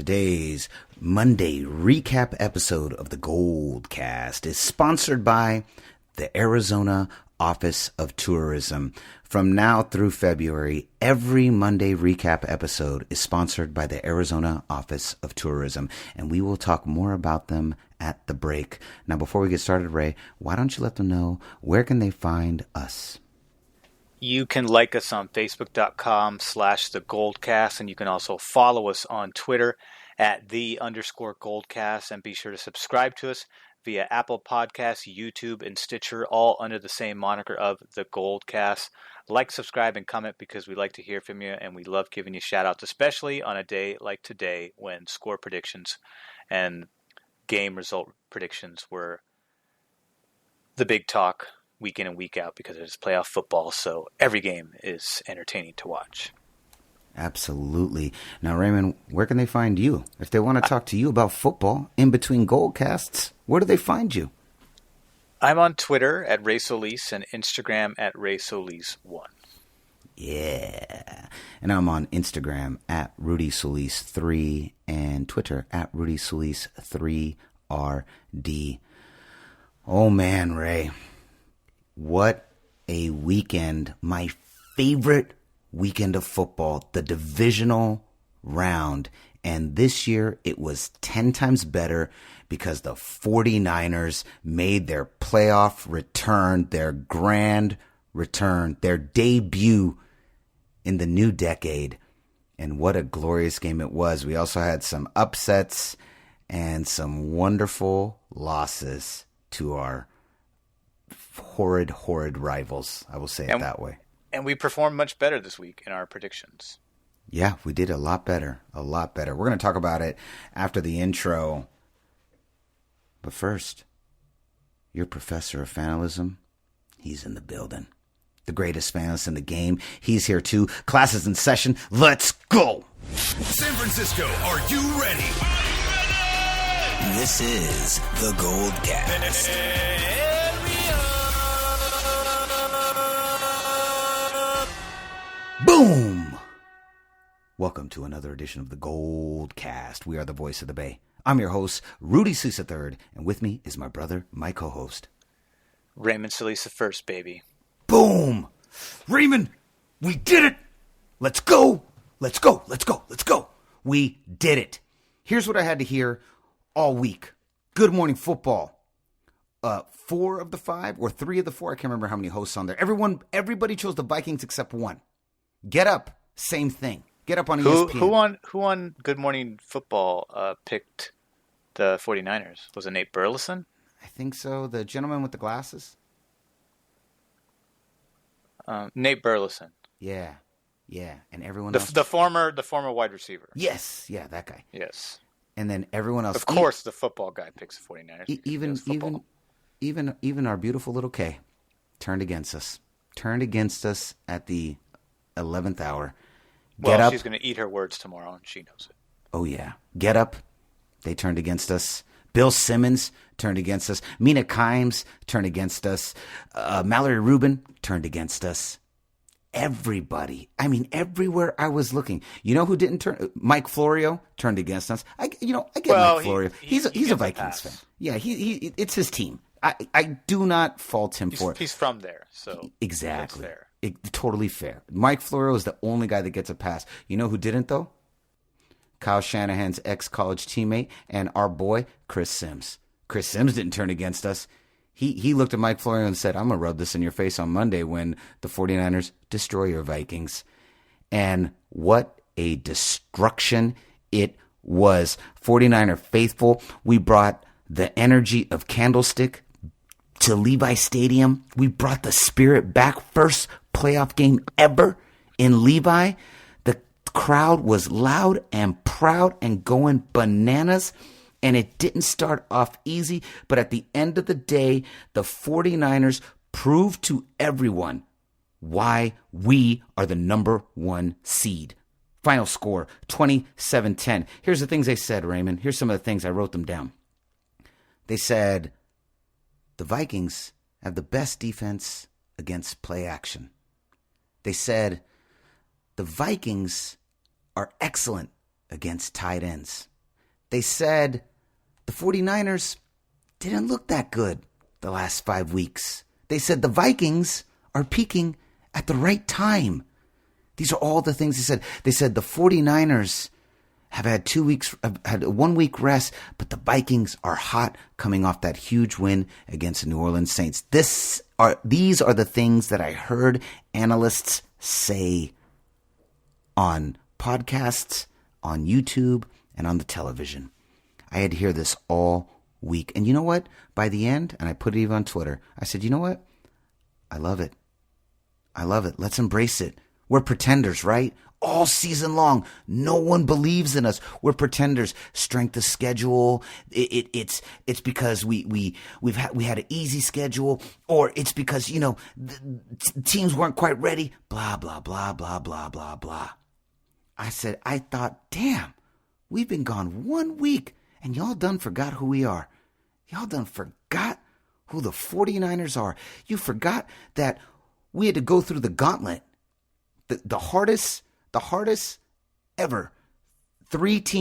Today's Monday recap episode of the Goldcast is sponsored by the Arizona Office of Tourism. From now through February, every Monday recap episode is sponsored by the Arizona Office of Tourism, and we will talk more about them at the break. Now, before we get started, Ray, why don't you let them know where can they find us? You can like us on Facebook.com/thegoldcast, and you can also follow us on Twitter at @the_goldcast, and be sure to subscribe to us via Apple Podcasts, YouTube, and Stitcher, all under the same moniker of the Goldcast. Like, subscribe, and comment because we like to hear from you, and we love giving you shout-outs, especially on a day like today when score predictions and game result predictions were the big talk week in and week out because it is playoff football, so every game is entertaining to watch. Absolutely. Now, Raymond, where can they find you? If they want to talk to you about football in between Goldcasts, where do they find you? I'm on Twitter at Ray Solis and Instagram at Ray Solis1. Yeah. And I'm on Instagram at Rudy Solis3 and Twitter at Rudy Solis3RD. Oh, man, Ray. What a weekend. My favorite weekend of football, the divisional round. And this year it was 10 times better because the 49ers made their playoff return, their grand return, their debut in the new decade. And what a glorious game it was. We also had some upsets and some wonderful losses to our horrid rivals. I will say it that way. And we performed much better this week in our predictions. Yeah, we did a lot better. A lot better. We're going to talk about it after the intro. But first, your professor of fanalism, he's in the building. The greatest fanalist in the game. He's here too. Class is in session. Let's go. San Francisco, are you ready? This is the Goldcast. Boom! Welcome to another edition of the Goldcast. We are the voice of the Bay. I'm your host, Rudy Solis III, and with me is my brother, my co-host, Raymond Solis first, baby. Boom! Raymond, we did it! Let's go! Let's go! Let's go! Let's go! We did it! Here's what I had to hear all week. Good Morning Football. 4 of the 5 or 3 of the 4, I can't remember how many hosts on there. Everybody chose the Vikings except one. Get Up, same thing. Get Up on ESPN. Who on Good Morning Football picked the 49ers? Was it Nate Burleson? I think so. The gentleman with the glasses? Nate Burleson. Yeah. And everyone else. The former wide receiver. Yes. Yeah, that guy. Yes. And then everyone else. Of course, the football guy picks the 49ers. Even our beautiful little K turned against us. Turned against us at the 11th hour. Get Up. She's going to eat her words tomorrow, and she knows it. Oh, yeah. Get Up. They turned against us. Bill Simmons turned against us. Mina Kimes turned against us. Mallory Rubin turned against us. Everybody. I mean, everywhere I was looking. You know who didn't turn? Mike Florio turned against us. I get Mike Florio. He's a Vikings fan. Yeah, it's his team. I do not fault him for it. He's from there, so exactly. That's fair. Totally fair. Mike Florio is the only guy that gets a pass. You know who didn't, though? Kyle Shanahan's ex-college teammate and our boy, Chris Sims. Chris Sims didn't turn against us. He looked at Mike Florio and said, I'm going to rub this in your face on Monday when the 49ers destroy your Vikings. And what a destruction it was. 49er faithful. We brought the energy of Candlestick to Levi Stadium. We brought the spirit back. First playoff game ever in Levi. The crowd was loud and proud and going bananas. And it didn't start off easy, but at the end of the day, the 49ers proved to everyone why we are the number 1 seed. Final score, 27-10. Here's the things they said, Raymond. Here's some of the things. I wrote them down. They said, the Vikings have the best defense against play action. They said, the Vikings are excellent against tight ends. They said the 49ers didn't look that good the last 5 weeks. They said the Vikings are peaking at the right time. These are all the things they said. They said the 49ers have had 2 weeks, had a 1 week rest, but the Vikings are hot coming off that huge win against the New Orleans Saints. These are the things that I heard analysts say on podcasts, on YouTube, and on the television. I had to hear this all week. And you know what? By the end, and I put it even on Twitter, I said, you know what? I love it. I love it. Let's embrace it. We're pretenders, right? All season long, no one believes in us. We're pretenders. Strength of schedule. It's because we had an easy schedule, or it's because teams weren't quite ready. Blah blah blah blah blah blah blah. I thought, damn, we've been gone 1 week, and y'all done forgot who we are. Y'all done forgot who the 49ers are. You forgot that we had to go through the gauntlet, the hardest ever 3-week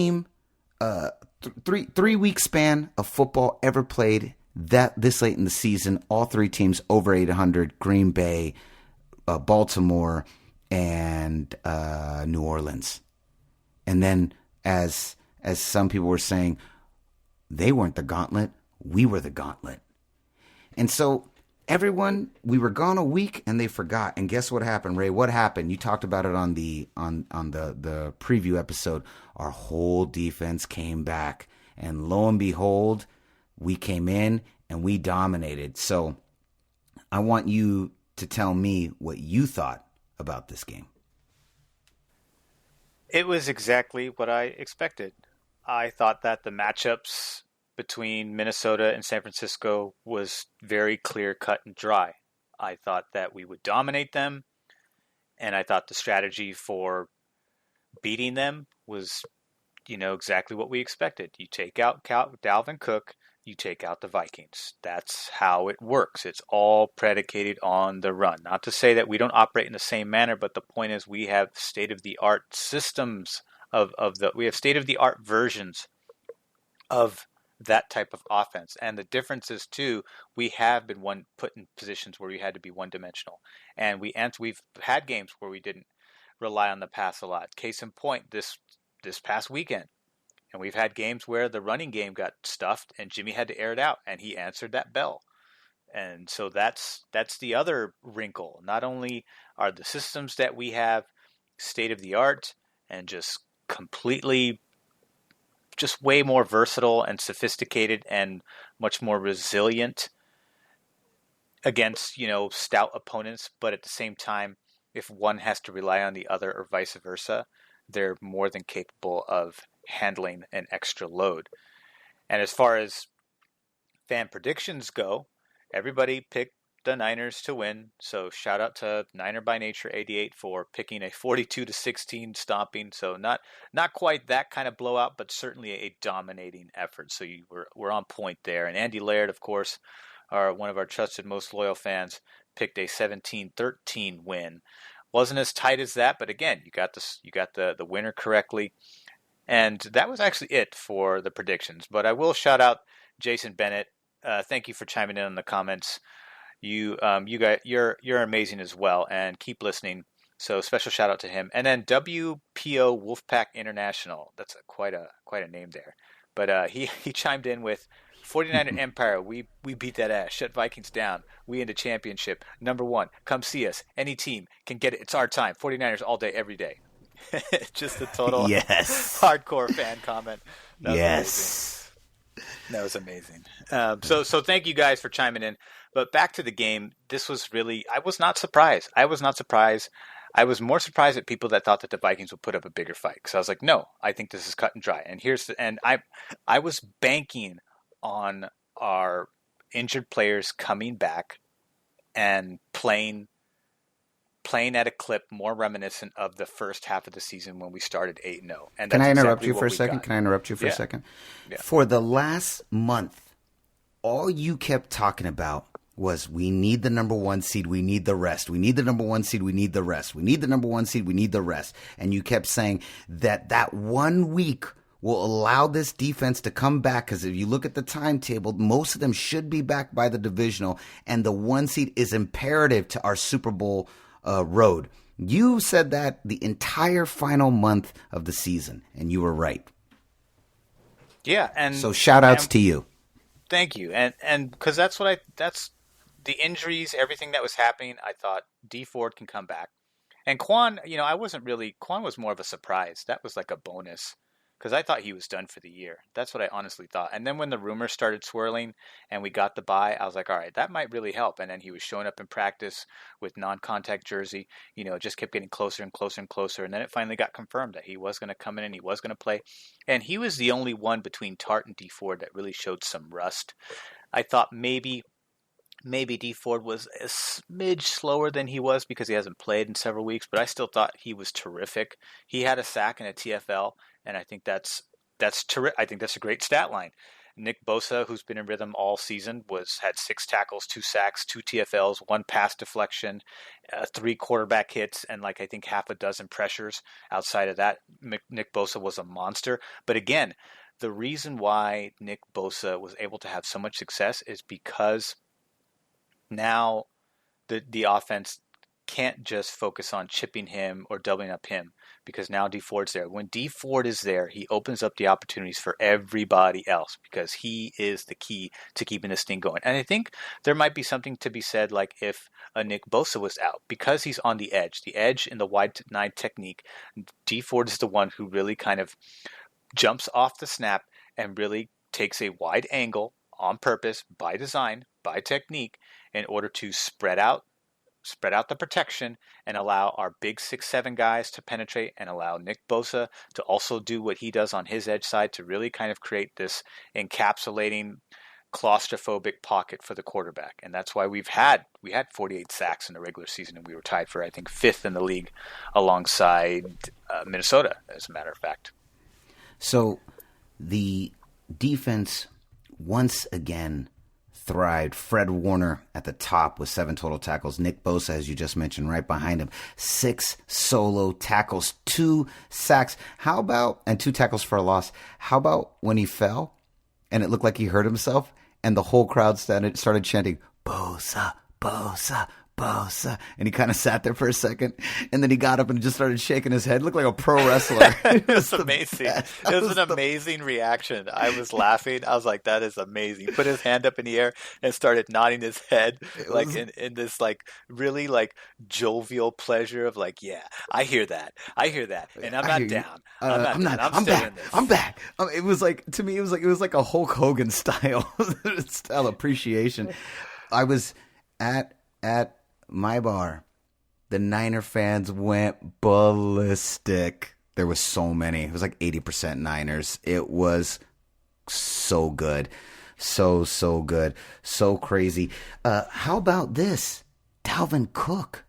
span of football ever played this late in the season. All 3 teams over 800: Green Bay, Baltimore, and New Orleans. And then, as some people were saying, they weren't the gauntlet, we were the gauntlet. And so everyone, we were gone a week and they forgot. And guess what happened, Ray? What happened? You talked about it on the preview episode. Our whole defense came back, and lo and behold, we came in and we dominated. So I want you to tell me what you thought about this game. It was exactly what I expected. I thought that the matchups between Minnesota and San Francisco was very clear, cut, and dry. I thought that we would dominate them, and I thought the strategy for beating them was, exactly what we expected. You take out Dalvin Cook, you take out the Vikings. That's how it works. It's all predicated on the run. Not to say that we don't operate in the same manner, but the point is we have state-of-the-art systems we have state-of-the-art versions of that type of offense. And the difference is, too, we have been put in positions where we had to be one-dimensional. And we've had games where we didn't rely on the pass a lot. Case in point, this past weekend. And we've had games where the running game got stuffed and Jimmy had to air it out, and he answered that bell. And so that's the other wrinkle. Not only are the systems that we have state-of-the-art and just completely just way more versatile and sophisticated and much more resilient against, stout opponents. But at the same time, if one has to rely on the other or vice versa, they're more than capable of handling an extra load. And as far as fan predictions go, everybody picked the Niners to win. So shout out to Niner by Nature 88 for picking a 42-16 stomping. So not quite that kind of blowout, but certainly a dominating effort. So we're on point there. And Andy Laird, of course, one of our trusted, most loyal fans, picked a 17-13 win. Wasn't as tight as that, but again, you got the winner correctly. And that was actually it for the predictions. But I will shout out Jason Bennett. Thank you for chiming in the comments. You guys, you're amazing as well, and keep listening. So special shout out to him. And then WPO Wolfpack International. That's quite a name there. But he chimed in with 49er Empire. We beat that ass. Shut Vikings down. We in the championship. Number 1. Come see us. Any team can get it. It's our time. 49ers all day, every day. Just a total hardcore fan comment. That was amazing. So thank you guys for chiming in. But back to the game, this was really, I was not surprised. I was more surprised at people that thought that the Vikings would put up a bigger fight. Because I was like, no, I think this is cut and dry. And I was banking on our injured players coming back and playing at a clip more reminiscent of the first half of the season when we started 8-0. And Can I interrupt you for a second? For the last month, all you kept talking about was we need the number 1 seed, we need the rest. We need the number 1 seed, we need the rest. We need the number 1 seed, we need the rest. And you kept saying that 1 week will allow this defense to come back, because if you look at the timetable, most of them should be back by the divisional, and the 1 seed is imperative to our Super Bowl road. You said that the entire final month of the season, and you were right. Yeah, and so shout outs to you. Thank you. And because that's the injuries, everything that was happening, I thought D Ford can come back. And Quan, Quan was more of a surprise. That was like a bonus, because I thought he was done for the year. That's what I honestly thought. And then when the rumors started swirling and we got the bye, I was like, all right, that might really help. And then he was showing up in practice with non-contact jersey. It just kept getting closer and closer and closer. And then it finally got confirmed that he was going to come in and he was going to play. And he was the only one between Tart and D Ford that really showed some rust. I thought maybe D Ford was a smidge slower than he was because he hasn't played in several weeks, but I still thought he was terrific. He had a sack and a TFL, and I think that's terrific. I think that's a great stat line. Nick Bosa, who's been in rhythm all season, had 6 tackles, 2 sacks, 2 TFLs, 1 pass deflection, 3 quarterback hits, and I think half a dozen pressures. Outside of that, Nick Bosa was a monster. But again, the reason why Nick Bosa was able to have so much success is because now the offense can't just focus on chipping him or doubling up him, because now D Ford's there. When D Ford is there, he opens up the opportunities for everybody else, because he is the key to keeping this thing going. And I think there might be something to be said, like if a Nick Bosa was out, because he's on the edge in the wide 9 technique, D Ford is the one who really kind of jumps off the snap and really takes a wide angle on purpose, by design, by technique, in order to spread out the protection and allow our big 6'7" guys to penetrate, and allow Nick Bosa to also do what he does on his edge side to really kind of create this encapsulating claustrophobic pocket for the quarterback. And that's why we had 48 sacks in the regular season, and we were tied for, I think, 5th in the league alongside Minnesota, as a matter of fact. So the defense once again thrived. Fred Warner at the top with 7 total tackles. Nick Bosa, as you just mentioned, right behind him, 6 solo tackles, 2 sacks. And 2 tackles for a loss. How about when he fell and it looked like he hurt himself and the whole crowd started chanting, Bosa, Bosa, Bosa, and he kind of sat there for a second, and then he got up and just started shaking his head. Looked like a pro wrestler. It was amazing. It was an amazing reaction. I was laughing. I was like, that is amazing. He put his hand up in the air and started nodding his head in this really jovial pleasure of yeah, I hear that, and I'm not down. I'm not down. I'm back. It was to me, it was like a Hulk Hogan style appreciation. I was at my bar. The Niner fans went ballistic. There was so many. It was 80% Niners. It was so good. So good. So crazy. How about this? Dalvin Cook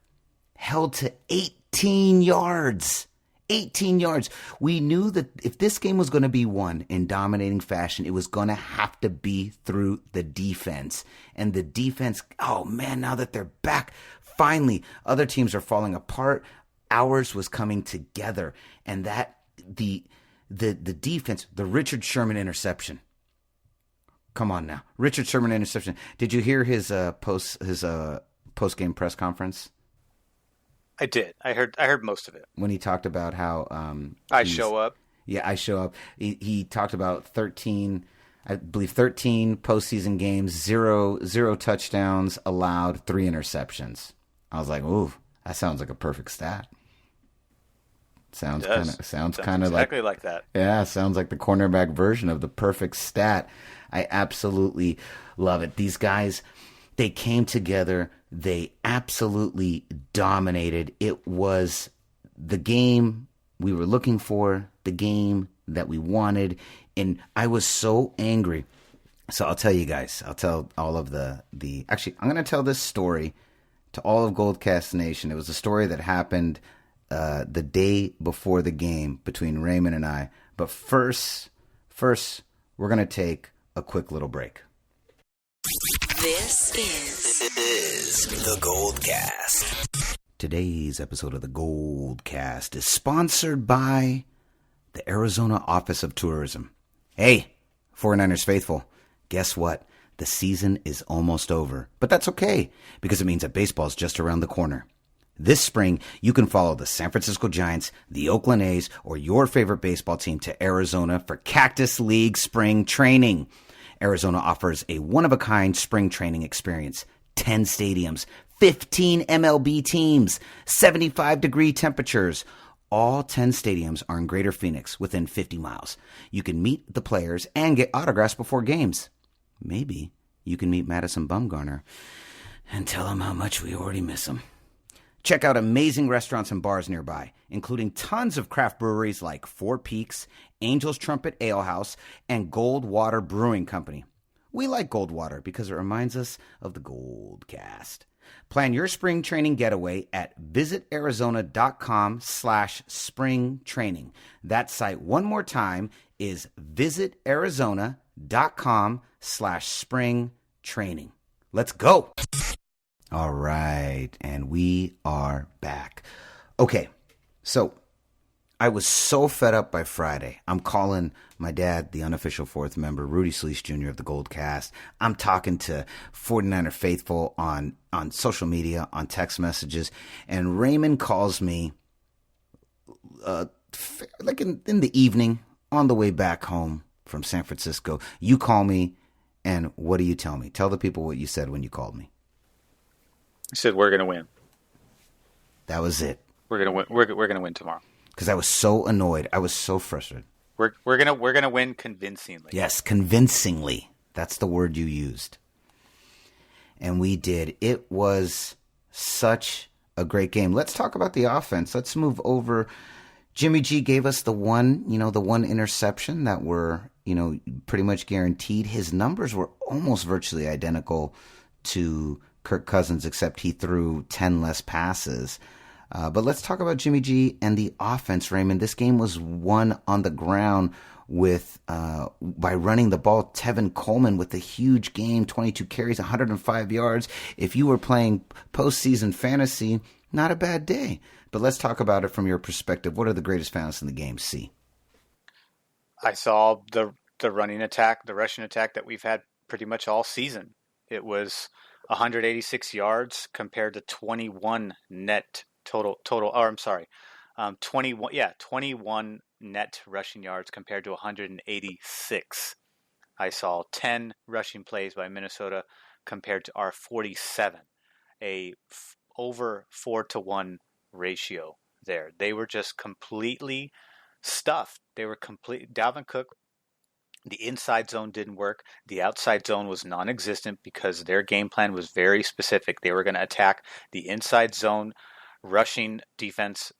held to 18 yards. 18 yards. We knew that if this game was going to be won in dominating fashion, it was going to have to be through the defense. And the defense, oh man, now that they're back, finally, other teams are falling apart. Ours was coming together. And that, the defense, the Richard Sherman interception. Come on now. Richard Sherman interception. Did you hear his post-game press conference? I did. I heard most of it. When he talked about how I show up. Yeah, I show up. He talked about 13 postseason games, zero touchdowns allowed, 3 interceptions. I was like, ooh, that sounds like a perfect stat. Sounds kind of exactly like that. Yeah, sounds like the cornerback version of the perfect stat. I absolutely love it. These guys, they came together. They absolutely dominated. It was the game we were looking for, the game that we wanted, and I was so angry. So I'll tell you guys. I'll tell all of the. Actually, I'm going to tell this story to all of Goldcast Nation. It was a story that happened the day before the game between Raymond and I. But first, we're going to take a quick little break. This is the Gold Cast. Today's episode of the Gold Cast is sponsored by the Arizona Office of Tourism. Hey, 49ers faithful, guess what? The season is almost over, but that's okay because it means that baseball's just around the corner. This spring, you can follow the San Francisco Giants, the Oakland A's, or your favorite baseball team to Arizona for Cactus League spring training. Arizona offers a one-of-a-kind spring training experience. 10 stadiums, 15 MLB teams, 75-degree temperatures. All 10 stadiums are in Greater Phoenix, within 50 miles. You can meet the players and get autographs before games. Maybe you can meet Madison Bumgarner and tell him how much we already miss him. Check out amazing restaurants and bars nearby, including tons of craft breweries like Four Peaks, Angel's Trumpet Ale House, and Goldwater Brewing Company. We like Goldwater because it reminds us of the Gold Cast. Plan your spring training getaway at visitarizona.com/spring training. That site, one more time, is visitarizona.com/spring training. Let's go. All right, and we are back. Okay, so I was so fed up by Friday. I'm calling my dad, the unofficial fourth member, Rudy Jr. of the Gold Cast. I'm talking to 49er faithful on social media, on text messages, and Raymond calls me like in the evening on the way back home from San Francisco. You call me, and what do you tell me? Tell the people what you said when you called me. I said we're gonna win. That was it. We're gonna win. We're gonna win tomorrow. Because I was so annoyed. I was so frustrated. We're gonna win convincingly. Yes, convincingly. That's the word you used. And we did. It was such a great game. Let's talk about the offense. Let's move over. Jimmy G gave us the one interception that were, pretty much guaranteed. His numbers were almost virtually identical to Kirk Cousins, except he threw 10 less passes. But let's talk about Jimmy G and the offense, Raymond. This game was won on the ground by running the ball. Tevin Coleman with a huge game, 22 carries, 105 yards. If you were playing postseason fantasy, not a bad day. But let's talk about it from your perspective. What are the greatest founds in the game? See, I saw the running attack, the rushing attack that we've had pretty much all season. It was 186 yards compared to 21 net total. Or I'm sorry, 21 net rushing yards compared to 186. I saw 10 rushing plays by Minnesota compared to our 47, over 4-to-1 ratio there. They were just completely stuffed. They were Dalvin Cook, the inside zone didn't work. The outside zone was non-existent because their game plan was very specific. They were going to attack the inside zone rushing defense,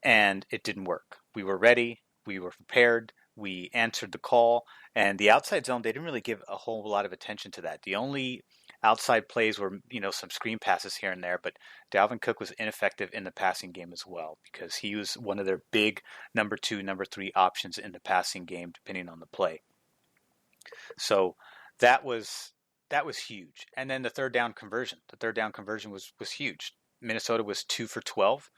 and it didn't work. We were ready. We were prepared. We answered the call. And the outside zone, they didn't really give a whole lot of attention to that. The only outside plays were, some screen passes here and there, but Dalvin Cook was ineffective in the passing game as well because he was one of their big number 2, number 3 options in the passing game, depending on the play. So that was huge. And then the third down conversion. The third down conversion was huge. Minnesota was 2 for 12,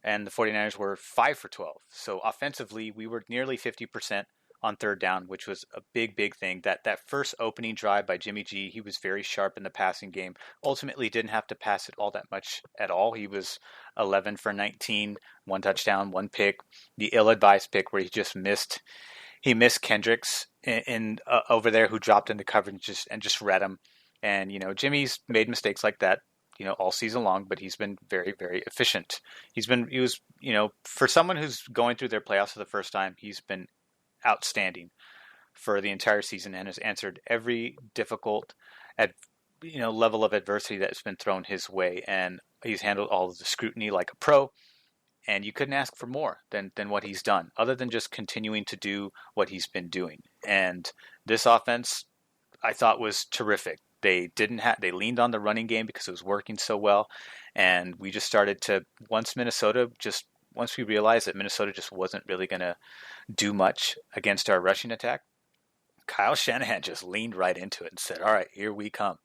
and the 49ers were 5 for 12. So offensively, we were nearly 50% on third down, which was a big thing. That first opening drive by Jimmy G, he was very sharp in the passing game. Ultimately, didn't have to pass it all that much at all. He was 11 for 19, 1 touchdown, 1 pick. The ill-advised pick where he just missed. He missed Kendricks in over there, who dropped into coverage and just read him. And Jimmy's made mistakes like that, all season long, but he's been very, very efficient. He was for someone who's going through their playoffs for the first time, he's been outstanding for the entire season and has answered every difficult level of adversity that's been thrown his way, and he's handled all of the scrutiny like a pro. And you couldn't ask for more than what he's done, other than just continuing to do what he's been doing. And this offense, I thought, was terrific. They leaned on the running game because it was working so well, and we just started to once we realized that Minnesota just wasn't really going to do much against our rushing attack. Kyle Shanahan just leaned right into it and said, "All right, here we come."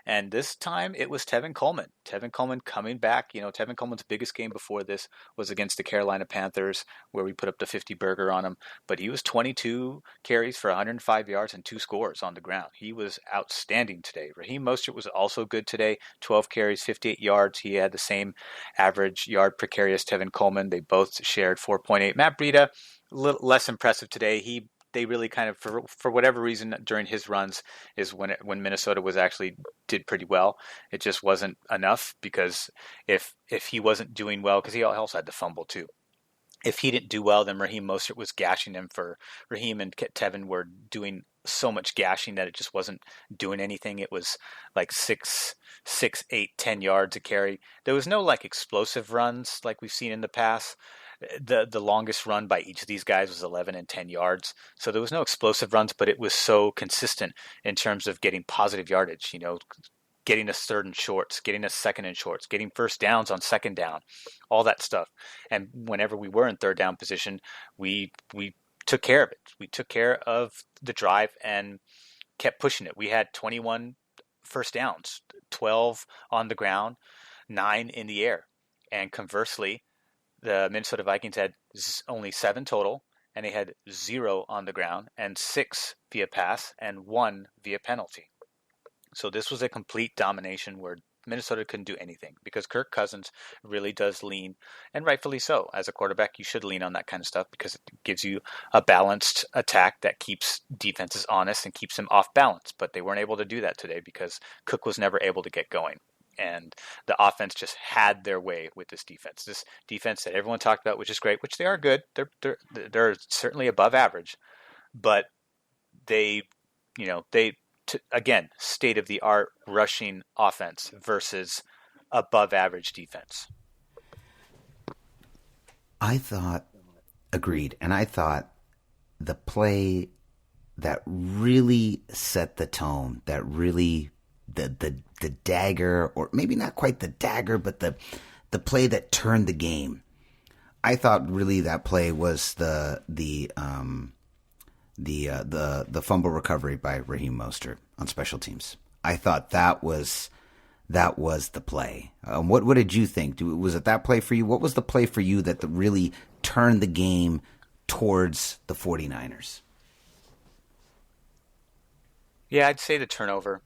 And this time it was Tevin Coleman. Tevin Coleman coming back. Tevin Coleman's biggest game before this was against the Carolina Panthers, where we put up the 50 burger on him. But he was 22 carries for 105 yards and 2 scores on the ground. He was outstanding today. Raheem Mostert was also good today. 12 carries, 58 yards. He had the same average yard per carry as Tevin Coleman. They both shared 4.8. Matt Breida, a little less impressive today. They really kind of, for whatever reason, during his runs is when Minnesota did pretty well. It just wasn't enough, because if he wasn't doing well, because he also had the fumble too. If he didn't do well, then Raheem Mostert was gashing him. For Raheem and Tevin were doing so much gashing that it just wasn't doing anything. It was like 6, 8, 10 yards a carry. There was no like explosive runs like we've seen in the past. The longest run by each of these guys was 11 and 10 yards. So there was no explosive runs, but it was so consistent in terms of getting positive yardage, getting us third and shorts, getting us second and shorts, getting first downs on second down, all that stuff. And whenever we were in third down position, we took care of it. We took care of the drive and kept pushing it. We had 21 first downs, 12 on the ground, 9 in the air. And conversely, the Minnesota Vikings had only 7 total, and they had 0 on the ground and 6 via pass and 1 via penalty. So this was a complete domination where Minnesota couldn't do anything, because Kirk Cousins really does lean, and rightfully so. As a quarterback, you should lean on that kind of stuff, because it gives you a balanced attack that keeps defenses honest and keeps them off balance. But they weren't able to do that today because Cook was never able to get going. And the offense just had their way with this defense. This defense that everyone talked about, which is great, which they are good. They're certainly above average, but again, state of the art rushing offense versus above average defense. I thought, agreed, and I thought the play that really set the tone, that really the dagger, or maybe not quite the dagger, but the play that turned the game. I thought really that play was the fumble recovery by Raheem Mostert on special teams. I thought that was the play. What did you think? Was it that play for you? What was the play for you that really turned the game towards the 49ers? Yeah, I'd say the turnover.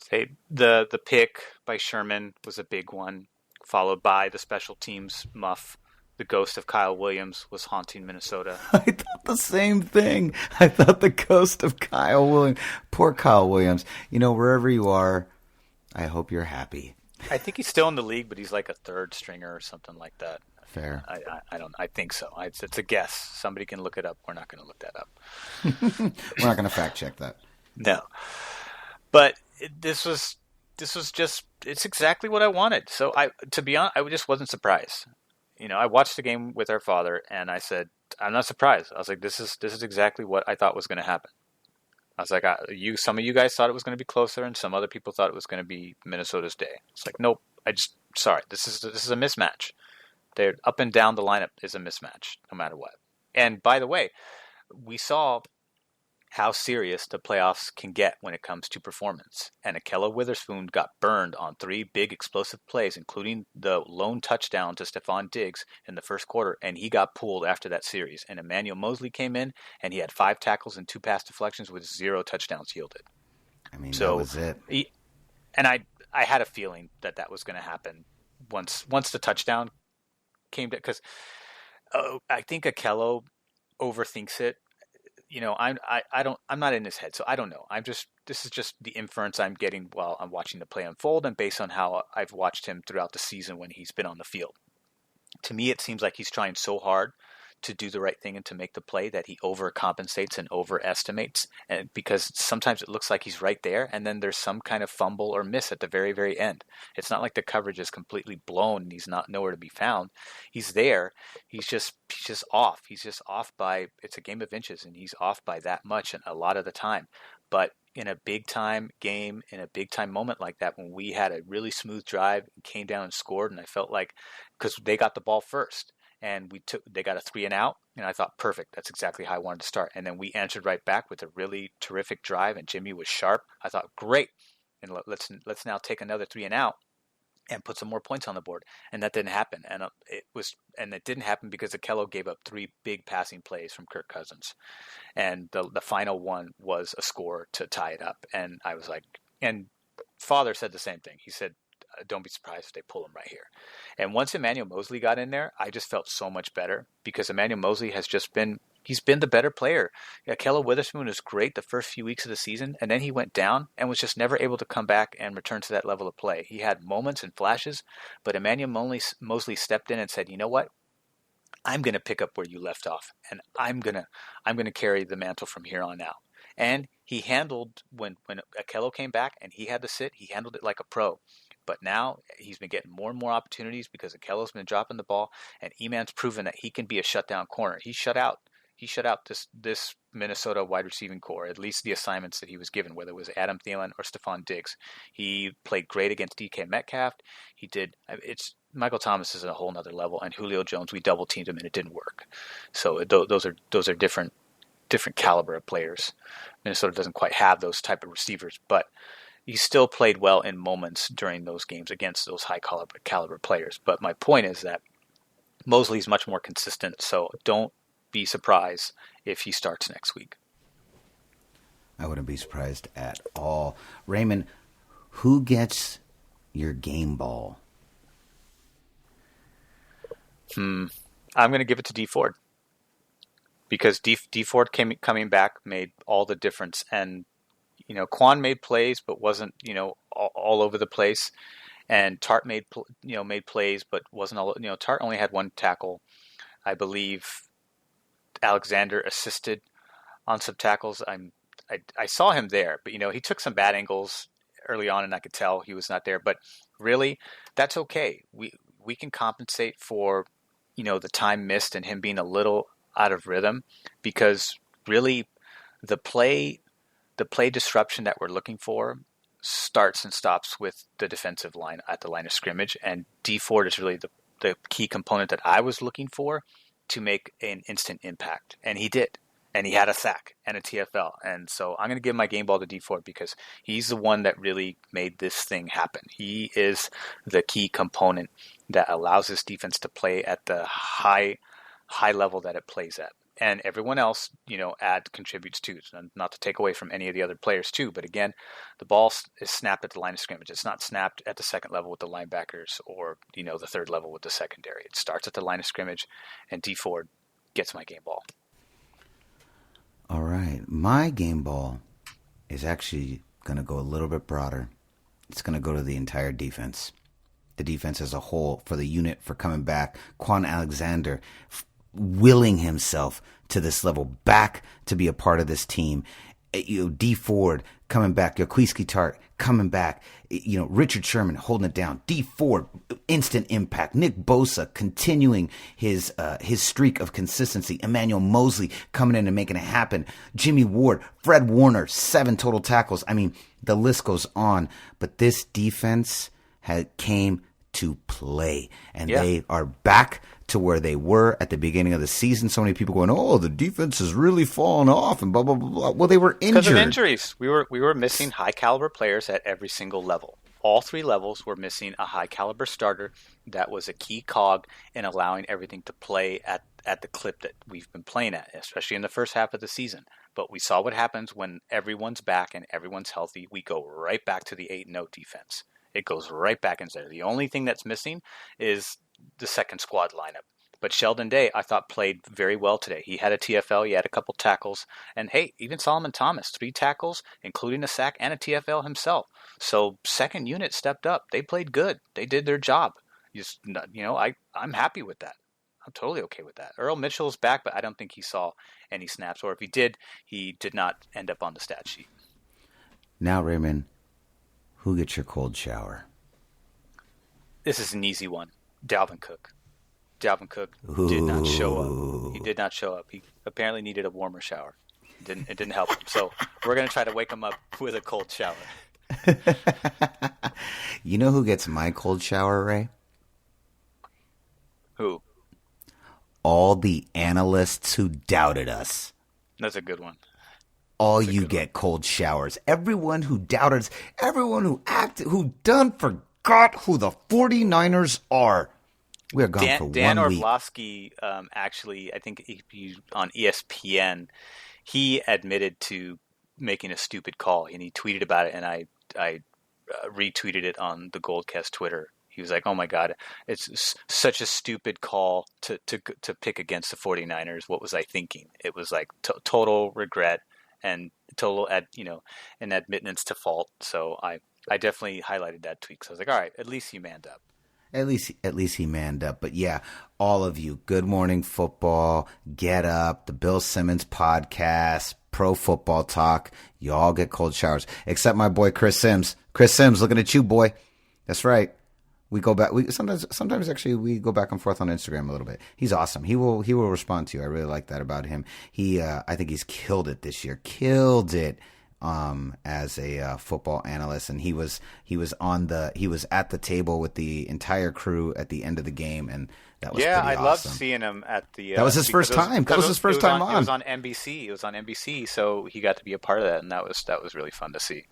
Say the pick by Sherman was a big one, followed by the special teams muff. The ghost of Kyle Williams was haunting Minnesota. I thought the same thing. I thought the ghost of Kyle Williams. Poor Kyle Williams. Wherever you are, I hope you're happy. I think he's still in the league, but he's like a third stringer or something like that. Fair. I think so. It's a guess. Somebody can look it up. We're not going to look that up. We're not going to fact check that. No. But this was just, it's exactly what I wanted. So to be honest, I just wasn't surprised. I watched the game with our father, and I said, I'm not surprised. I was like, this is exactly what I thought was going to happen. I was like, some of you guys thought it was going to be closer, and some other people thought it was going to be Minnesota's day. It's like, nope. Sorry. This is a mismatch. They're up and down the lineup is a mismatch, no matter what. And by the way, we saw how serious the playoffs can get when it comes to performance. And Ahkello Witherspoon got burned on 3 big explosive plays, including the lone touchdown to Stephon Diggs in the first quarter, and he got pulled after that series. And Emmanuel Mosley came in, and he had 5 tackles and 2 pass deflections with 0 touchdowns yielded. I mean, that was it. And I had a feeling that was going to happen once the touchdown came to, because I think Ahkello overthinks it. I'm not in his head, so I don't know. This is just the inference I'm getting while I'm watching the play unfold, and based on how I've watched him throughout the season when he's been on the field. To me, it seems like he's trying so hard to do the right thing and to make the play that he overcompensates and overestimates, and because sometimes it looks like he's right there, and then there's some kind of fumble or miss at the very, very end. It's not like the coverage is completely blown and he's not nowhere to be found. He's there. He's just off. He's just off by, it's a game of inches, and he's off by that much a lot of the time. But in a big time game, in a big time moment like that, when we had a really smooth drive and came down and scored, and I felt like, because they got the ball first, and they got a 3 and out, and I thought, perfect, that's exactly how I wanted to start. And then we answered right back with a really terrific drive, and Jimmy was sharp. I thought, great, and let's now take another 3 and out and put some more points on the board. And that didn't happen. And it didn't happen because Akello gave up 3 big passing plays from Kirk Cousins. And the final one was a score to tie it up. And I was like, and Father said the same thing. He said, don't be surprised if they pull him right here. And once Emmanuel Mosley got in there, I just felt so much better because Emmanuel Mosley has just been he's been the better player. Akello Witherspoon was great the first few weeks of the season, and then he went down and was just never able to come back and return to that level of play. He had moments and flashes, but Emmanuel Mosley stepped in and said, you know what? I'm going to pick up where you left off, and I'm going to carry the mantle from here on out. And he handled, when Akello came back and he had to sit, he handled it like a pro. But now he's been getting more and more opportunities because Akello's been dropping the ball, and Eman's proven that he can be a shutdown corner. He shut out this Minnesota wide receiving core, at least the assignments that he was given, whether it was Adam Thielen or Stephon Diggs. He played great against DK Metcalf. Michael Thomas is at a whole nother level, and Julio Jones, we double teamed him and it didn't work. So those are different caliber of players. Minnesota doesn't quite have those type of receivers, but he still played well in moments during those games against those high caliber players. But my point is that Mosley's much more consistent, so don't be surprised if he starts next week. I wouldn't be surprised at all. Raymond, who gets your game ball? I'm going to give it to D Ford because D Ford coming back made all the difference. And Quan made plays, but wasn't all over the place. And Tart made plays, but wasn't all. Tart only had 1 tackle, I believe. Alexander assisted on some tackles. I saw him there, but he took some bad angles early on, and I could tell he was not there. But really, that's okay. We can compensate for the time missed and him being a little out of rhythm, because really the play disruption that we're looking for starts and stops with the defensive line at the line of scrimmage, and D Ford is really the key component that I was looking for to make an instant impact. And he did. And he had a sack and a TFL. And so I'm going to give my game ball to D Ford because he's the one that really made this thing happen. He is the key component that allows this defense to play at the high level that it plays at. And everyone else, contributes too. So not to take away from any of the other players too, but again, the ball is snapped at the line of scrimmage. It's not snapped at the second level with the linebackers or, the third level with the secondary. It starts at the line of scrimmage, and D Ford gets my game ball. All right. My game ball is actually going to go a little bit broader. It's going to go to the entire defense. The defense as a whole, for the unit, for coming back. Quan Alexander willing himself to this level, back to be a part of this team. D Ford coming back, Jaquiski Tart coming back, Richard Sherman holding it down, D Ford instant impact, Nick Bosa continuing his streak of consistency, Emmanuel Mosley coming in and making it happen, Jimmy Ward, Fred Warner, 7 total tackles. I mean, the list goes on, but this defense came to play, and they are back to where they were at the beginning of the season. So many people going, "Oh, the defense has really fallen off," and blah blah blah blah. Well, they were injured because of injuries. We were missing high caliber players at every single level. All 3 levels were missing a high caliber starter that was a key cog in allowing everything to play at the clip that we've been playing at, especially in the first half of the season. But we saw what happens when everyone's back and everyone's healthy. We go right back to the 8-0 defense. It goes right back in there. The only thing that's missing is the second squad lineup. But Sheldon Day, I thought, played very well today. He had a TFL, he had a couple tackles, and hey, even Solomon Thomas, 3 tackles, including a sack and a TFL himself. So second unit stepped up. They played good. They did their job. I'm happy with that. I'm totally okay with that. Earl Mitchell's back, but I don't think he saw any snaps, or if he did not end up on the stat sheet. Now, Raymond, who gets your cold shower? This is an easy one. Dalvin Cook. Dalvin Cook did not show up. He did not show up. He apparently needed a warmer shower. It didn't help him. So we're going to try to wake him up with a cold shower. You know who gets my cold shower, Ray? Who? All the analysts who doubted us. That's a good one. all you get cold showers. Everyone who doubted us, everyone who acted, who forgot who the 49ers are. We are gone for 1 week. Dan Orlovsky, actually, I think he on ESPN, he admitted to making a stupid call, and he tweeted about it, and I retweeted it on the Goldcast Twitter. He was like, "Oh my God, it's such a stupid call to pick against the 49ers. What was I thinking?" It was like total regret and total an admittance to fault. So I definitely highlighted that tweet. So I was like, all right, at least he manned up. At least he manned up. But yeah, all of you, Good Morning Football, Get Up, the Bill Simmons podcast, Pro Football Talk, you all get cold showers. Except my boy Chris Sims. Chris Sims, looking at you, boy. That's right. We go back. Sometimes actually we go back and forth on Instagram a little bit. He's awesome. He will respond to you. I really like that about him. I think he's killed it this year. Killed it. As a football analyst, and he was at the table with the entire crew at the end of the game, and that was pretty awesome. I loved seeing him at the. That was his first time. That was his first time on. It was on NBC. It was on NBC, so he got to be a part of that, and that was really fun to see.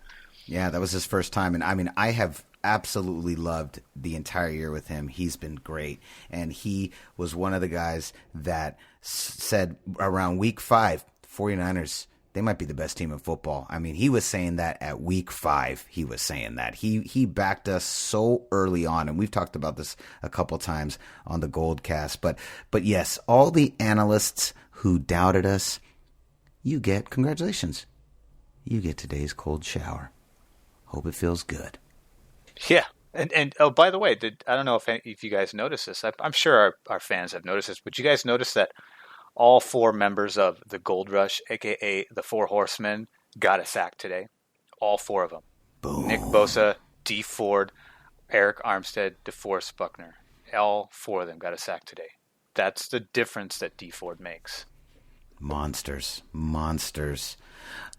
Yeah, that was his first time, and I mean, I have absolutely loved the entire year with him. He's been great, and he was one of the guys that said around week 5, 49ers. They might be the best team in football. I mean, he was saying that at week 5. He was saying that. He backed us so early on, and we've talked about this a couple times on the Goldcast. But yes, all the analysts who doubted us, congratulations. You get today's cold shower. Hope it feels good. Yeah. And oh, by the way, I don't know if you guys noticed this. I'm sure our fans have noticed this, but you guys noticed that all 4 members of the Gold Rush, a.k.a. the 4 Horsemen, got a sack today. All 4 of them. Boom. Nick Bosa, D. Ford, Eric Armstead, DeForest Buckner. All 4 of them got a sack today. That's the difference that D. Ford makes. Monsters.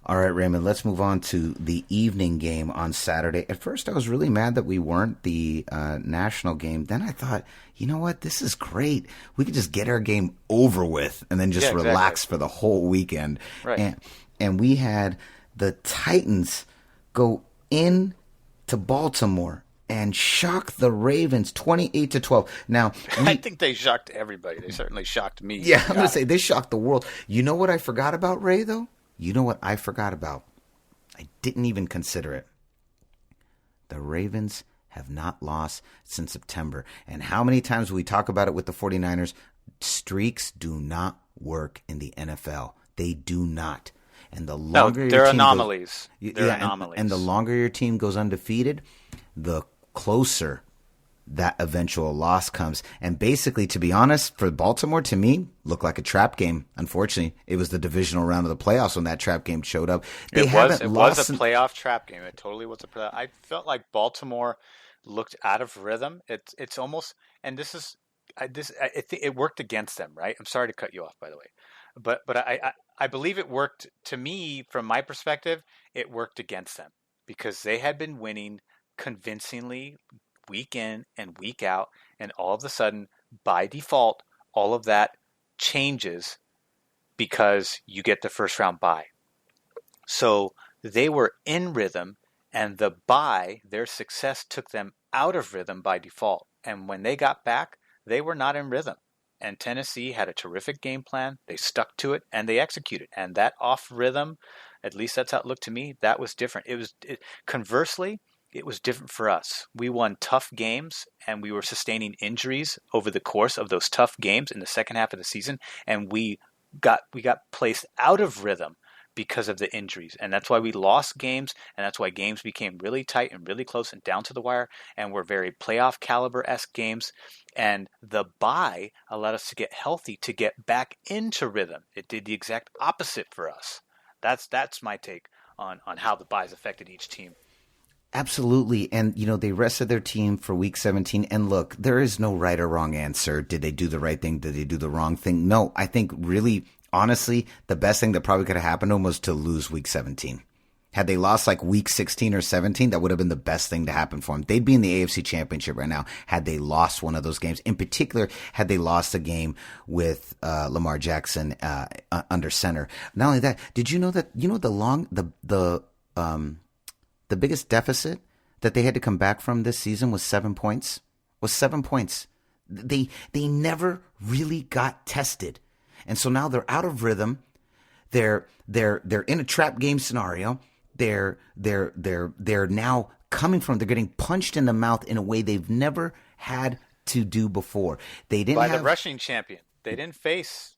All right, Raymond, let's move on to the evening game on Saturday. At first, I was really mad that we weren't the national game. Then I thought, you know what? This is great. We could just get our game over with and then just relax for the whole weekend. Right. And we had the Titans go in to Baltimore and shock the Ravens 28-12. Now, I think they shocked everybody. They certainly shocked me. Yeah, I'm going to say they shocked the world. You know what I forgot about, Ray, though? You know what I forgot about? I didn't even consider it. The Ravens have not lost since September. And how many times we talk about it with the 49ers? Streaks do not work in the NFL. They do not. And the longer they're anomalies. They're anomalies. And the longer your team goes undefeated, the closer that eventual loss comes. And basically, to be honest, for Baltimore, to me, looked like a trap game. Unfortunately, it was the divisional round of the playoffs when that trap game showed up. It was a playoff trap game. It totally was a playoff. I felt like Baltimore looked out of rhythm. It's almost, and it worked against them, right? I'm sorry to cut you off, by the way, but I believe it worked, to me, from my perspective, it worked against them because they had been winning convincingly week in and week out, and all of a sudden, by default, all of that changes because you get the first round bye. So they were in rhythm, and the bye, their success took them out of rhythm by default. And when they got back, they were not in rhythm. And Tennessee had a terrific game plan. They stuck to it, and they executed. And that off rhythm, at least that's how it looked to me, that was different. Conversely, it was different for us. We won tough games, and we were sustaining injuries over the course of those tough games in the second half of the season, and we got placed out of rhythm because of the injuries. And that's why we lost games, and that's why games became really tight and really close and down to the wire, and were very playoff caliber-esque games. And the bye allowed us to get healthy, to get back into rhythm. It did the exact opposite for us. That's my take on how the byes affected each team. Absolutely. And, they rested their team for week 17. And look, there is no right or wrong answer. Did they do the right thing? Did they do the wrong thing? No, I think really, honestly, the best thing that probably could have happened to them was to lose week 17. Had they lost like week 16 or 17, that would have been the best thing to happen for them. They'd be in the AFC Championship right now had they lost one of those games. In particular, had they lost a game with Lamar Jackson under center. Not only that, did you know that the biggest deficit that they had to come back from this season was 7 points? Was 7 points. They never really got tested, and so now they're out of rhythm. They're in a trap game scenario. They're now they're getting punched in the mouth in a way they've never had to do before. They didn't the rushing champion. They didn't face,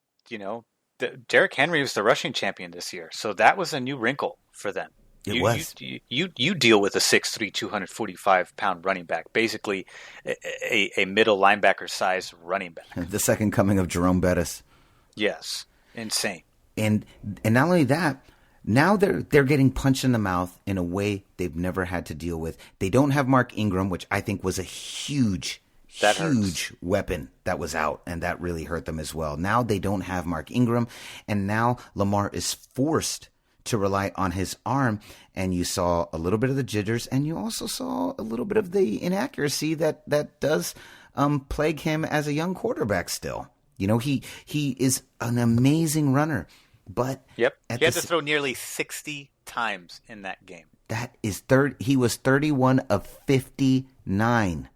Derrick Henry was the rushing champion this year, so that was a new wrinkle for them. You deal with a 6'3", 245-pound running back, basically a middle linebacker size running back. The second coming of Jerome Bettis. Yes, insane. And not only that, now they're getting punched in the mouth in a way they've never had to deal with. They don't have Mark Ingram, which I think was a huge weapon that was out, and that really hurt them as well. Now they don't have Mark Ingram, and now Lamar is forced to rely on his arm, and you saw a little bit of the jitters, and you also saw a little bit of the inaccuracy that does plague him as a young quarterback still. He is an amazing runner. But he had to throw nearly 60 times in that game. That is he was 31 of 59.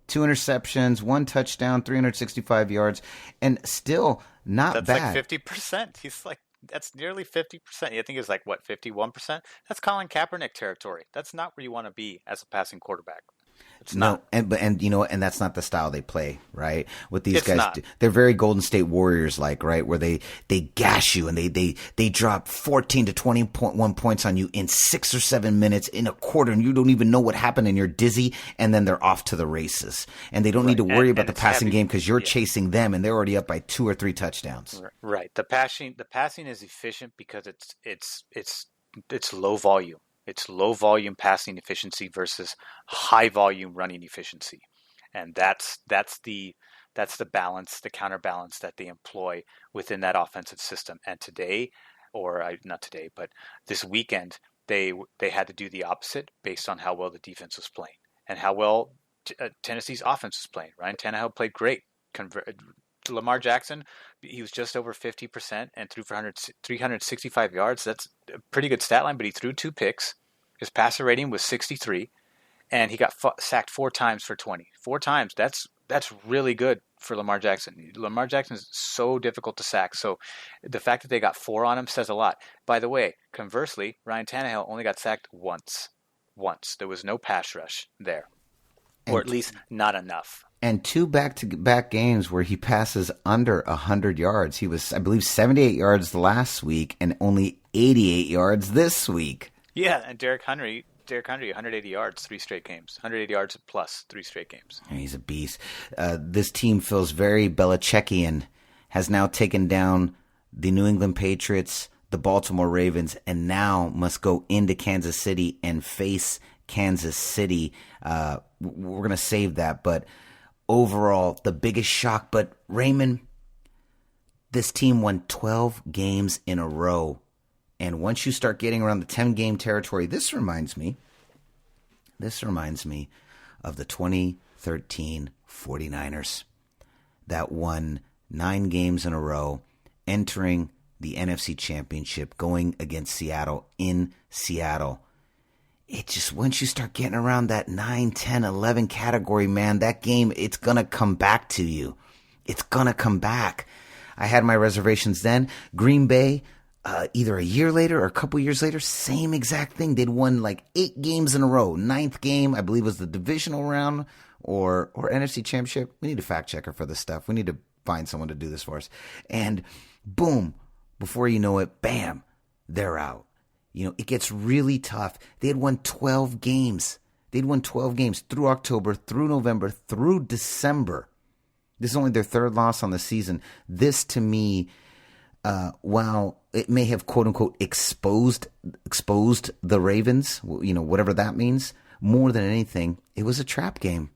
2 interceptions, 1 touchdown, 365 yards, and still not bad. That's like 50%. That's nearly 50%. I think it's 51%? That's Colin Kaepernick territory. That's not where you want to be as a passing quarterback. It's not. And that's not the style they play, right? With these guys, they're very Golden State Warriors like, right? Where they gash you and they drop 14 to 21 points on you in 6 or 7 minutes in a quarter, and you don't even know what happened, and you're dizzy, and then they're off to the races, and they don't need to worry about the passing game because you're chasing them, and they're already up by 2 or 3 touchdowns. Right. The passing is efficient because it's low volume. It's low volume passing efficiency versus high volume running efficiency, and that's the balance, the counterbalance that they employ within that offensive system. And not today, but this weekend, they had to do the opposite based on how well the defense was playing and how well Tennessee's offense was playing. Ryan Tannehill played great. Lamar Jackson, he was just over 50% and threw for 365 yards. That's a pretty good stat line, but he threw 2 picks. His passer rating was 63, and he got sacked 4 times for 20. 4 times. That's really good for Lamar Jackson. Lamar Jackson is so difficult to sack. So the fact that they got 4 on him says a lot. By the way, conversely, Ryan Tannehill only got sacked once. There was no pass rush there, or at least not enough. And 2 back-to-back games where he passes under 100 yards. He was, I believe, 78 yards last week and only 88 yards this week. Yeah, and Derrick Henry, 180 yards, 3 straight games. 180 yards plus 3 straight games. He's a beast. This team feels very Belichickian, has now taken down the New England Patriots, the Baltimore Ravens, and now must go into Kansas City and face Kansas City. We're going to save that, but overall, the biggest shock. But Raymond, this team won 12 games in a row. And once you start getting around the 10-game territory, this reminds me of the 2013 49ers that won 9 games in a row, entering the NFC Championship, going against Seattle in Seattle. It just, once you start getting around that 9, 10, 11 category, man, that game, it's going to come back to you. It's going to come back. I had my reservations then. Green Bay, either a year later or a couple years later, same exact thing. They'd won 8 games in a row. 9th game, I believe, was the divisional round or NFC Championship. We need a fact checker for this stuff. We need to find someone to do this for us. And boom, before you know it, bam, they're out. It gets really tough. They had won 12 games. They'd won 12 games through October, through November, through December. This is only their 3rd loss on the season. This, to me, while it may have quote unquote exposed the Ravens, whatever that means, more than anything, it was a trap game,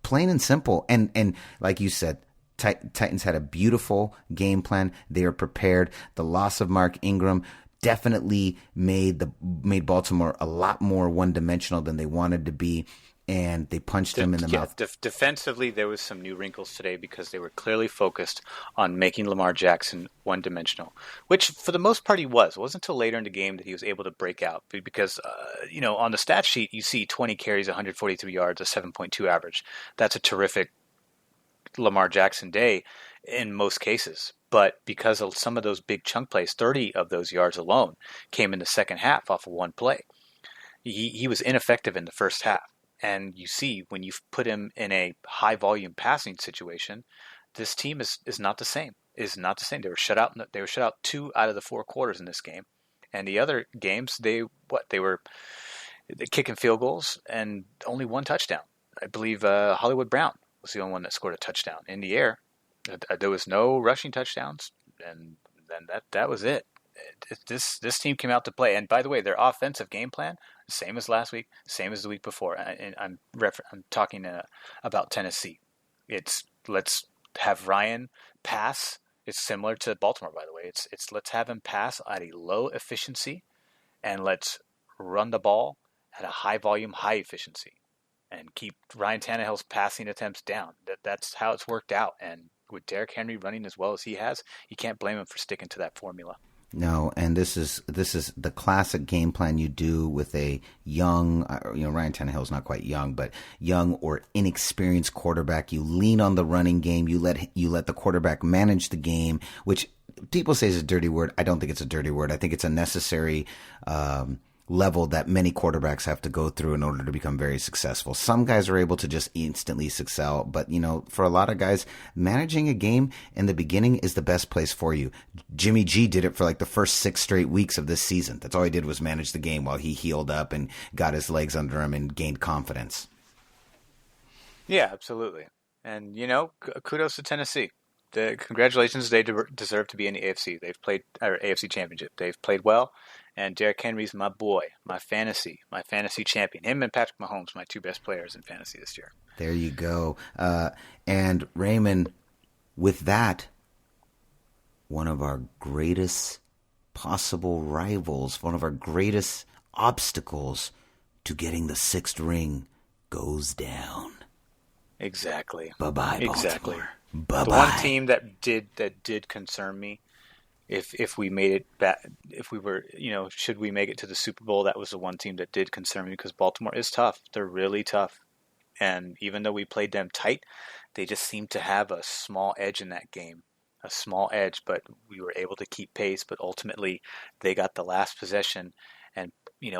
plain and simple. And like you said, Titans had a beautiful game plan. They are prepared. The loss of Mark Ingram definitely made Baltimore a lot more one-dimensional than they wanted to be, and they punched them in the mouth. Defensively, there was some new wrinkles today because they were clearly focused on making Lamar Jackson one-dimensional, which for the most part he was. It wasn't until later in the game that he was able to break out because, on the stat sheet, you see 20 carries, 143 yards, a 7.2 average. That's a terrific Lamar Jackson day in most cases. But because of some of those big chunk plays, 30 of those yards alone came in the second half off of one play. He was ineffective in the first half. And you see when you put him in a high volume passing situation, this team is not the same. Is not the same. They were shut out. They were shut out 2 out of the 4 quarters in this game, and the other games they were kicking field goals and only 1 touchdown. I believe Hollywood Brown was the only one that scored a touchdown in the air. There was no rushing touchdowns, and then that was it. This team came out to play. And by the way, their offensive game plan, same as last week, same as the week before. And I'm talking about Tennessee. It's let's have Ryan pass. It's similar to Baltimore, by the way. It's let's have him pass at a low efficiency, and let's run the ball at a high volume, high efficiency, and keep Ryan Tannehill's passing attempts down. That's how it's worked out. And with Derrick Henry running as well as he has, you can't blame him for sticking to that formula. No, and this is the classic game plan you do with a young, Ryan Tannehill's not quite young, but young or inexperienced quarterback. You lean on the running game. You let the quarterback manage the game, which people say is a dirty word. I don't think it's a dirty word. I think it's a necessary level that many quarterbacks have to go through in order to become very successful. Some guys are able to just instantly excel, but for a lot of guys, managing a game in the beginning is the best place for you. Jimmy G did it for like the first 6 straight weeks of this season. That's all he did was manage the game while he healed up and got his legs under him and gained confidence. Yeah, absolutely. And kudos to Tennessee. Congratulations, they deserve to be in the AFC. They've played our AFC Championship. They've played well. And Derrick Henry's my boy, my fantasy champion. Him and Patrick Mahomes, my 2 best players in fantasy this year. There you go. And Raymond, with that, one of our greatest possible rivals, one of our greatest obstacles to getting the 6th ring goes down. Exactly. Bye-bye, Baltimore. Exactly. Bye-bye. The one team that did concern me, if we made it back, if we were, should we make it to the Super Bowl, that was the one team that did concern me because Baltimore is tough. They're really tough. And even though we played them tight, they just seemed to have a small edge in that game. A small edge, but we were able to keep pace. But ultimately, they got the last possession and,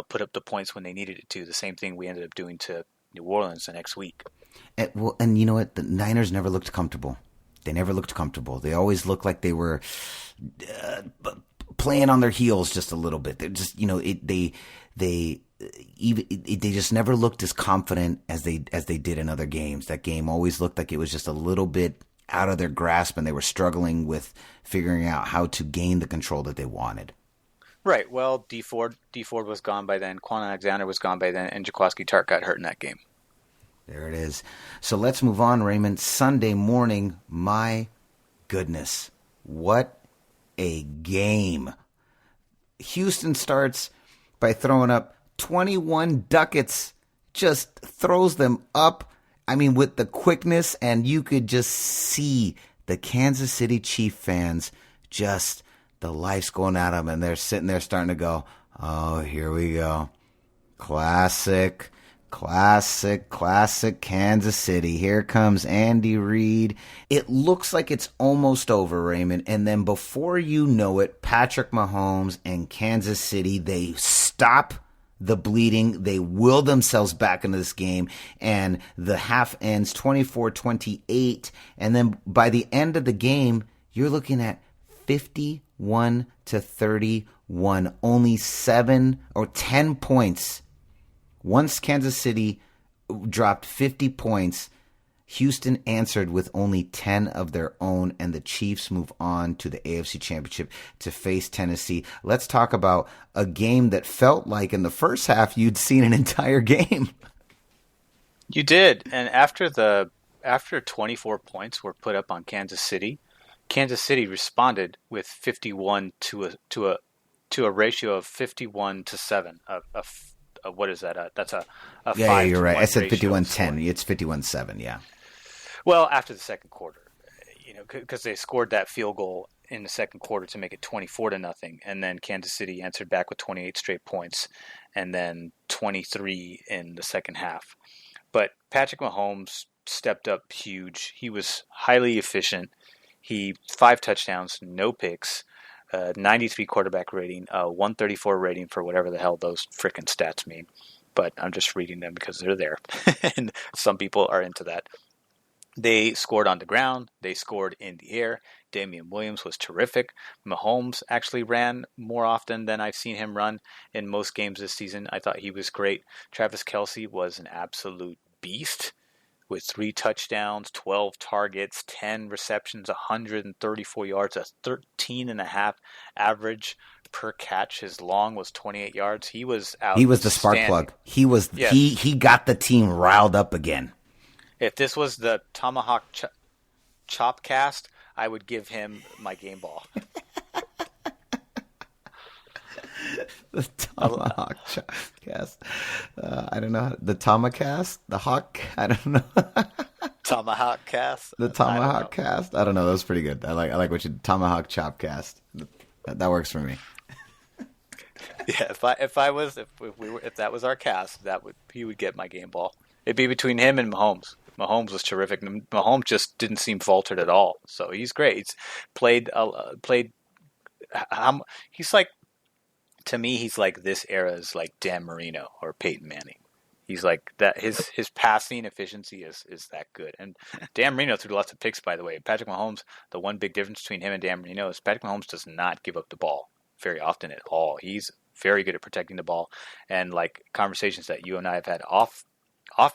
put up the points when they needed it to. The same thing we ended up doing to New Orleans the next week. And you know what? The Niners never looked comfortable. They never looked comfortable. They always looked like they were playing on their heels just a little bit. They're just, they just never looked as confident as they did in other games. That game always looked like it was just a little bit out of their grasp, and they were struggling with figuring out how to gain the control that they wanted. Right. Well, D Ford was gone by then. Quan Alexander was gone by then, and Jaquiski Tartt got hurt in that game. There it is. So let's move on, Raymond. Sunday morning, my goodness, what a game. Houston starts by throwing up 21 ducats, just throws them up. I mean, with the quickness, and you could just see the Kansas City Chief fans, just the life's going at them, and they're sitting there starting to go, oh, here we go. Classic Kansas City. Here comes Andy Reid. It looks like it's almost over, Raymond. And then before you know it, Patrick Mahomes and Kansas City, they stop the bleeding. They will themselves back into this game. And the half ends 24-28. And then by the end of the game, you're looking at 51-31. Only 7 or 10 points. Once Kansas City dropped 50 points, Houston answered with only 10 of their own, and the Chiefs move on to the AFC Championship to face Tennessee. Let's talk about a game that felt like in the first half you'd seen an entire game. You did, and after 24 points were put up on Kansas City responded with 51 to to a ratio of 51-7. What is that? That's a Yeah, 5 you're to right. 1 I said ratio 51-10. It's 51-7, yeah. Well, after the second quarter, because they scored that field goal in the second quarter to make it 24-0, and then Kansas City answered back with 28 straight points, and then 23 in the second half. But Patrick Mahomes stepped up huge. He was highly efficient. 5 touchdowns, no picks, 93 quarterback rating, 134 rating for whatever the hell those frickin' stats mean. But I'm just reading them because they're there, and some people are into that. They scored on the ground. They scored in the air. Damian Williams was terrific. Mahomes actually ran more often than I've seen him run in most games this season. I thought he was great. Travis Kelce was an absolute beast with 3 touchdowns, 12 targets, 10 receptions, 134 yards, a 13.5 average per catch. His long was 28 yards. He was outstanding. He was the spark plug. He got the team riled up again. If this was the Tomahawk Chop cast, I would give him my game ball. The Tomahawk Chop cast. I don't know. The Tomahawk? The Hawk? I don't know. Tomahawk cast? The Tomahawk cast? I don't know. That was pretty good. I like what you Tomahawk Chop cast. That works for me. Yeah, if that was our cast, he would get my game ball. It'd be between him and Mahomes. Mahomes was terrific. Mahomes just didn't seem faltered at all. So he's great. He's played. He's like, to me, he's like this era's like Dan Marino or Peyton Manning. He's like that. His passing efficiency is that good. And Dan Marino threw lots of picks, by the way. Patrick Mahomes, the one big difference between him and Dan Marino is Patrick Mahomes does not give up the ball very often at all. He's very good at protecting the ball. And like conversations that you and I have had off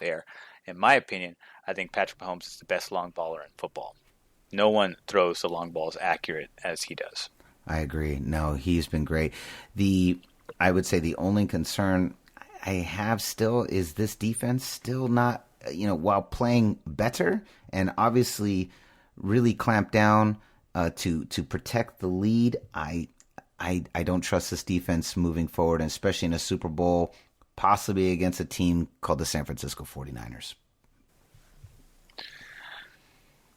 air, in my opinion, I think Patrick Mahomes is the best long baller in football. No one throws the long ball as accurate as he does. I agree. No, he's been great. I would say the only concern I have still is this defense still not, while playing better and obviously really clamp down to protect the lead. I don't trust this defense moving forward, and especially in a Super Bowl, possibly against a team called the San Francisco 49ers.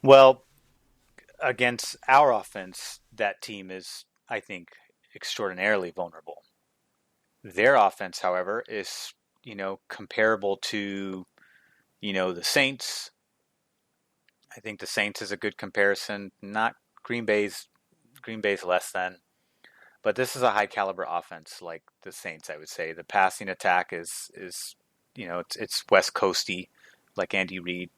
Well, against our offense, that team is, I think, extraordinarily vulnerable. Their offense, however, is, comparable to, the Saints. I think the Saints is a good comparison. Not Green Bay's less than. But this is a high caliber offense like the Saints, I would say. The passing attack is it's West Coasty, like Andy Reid.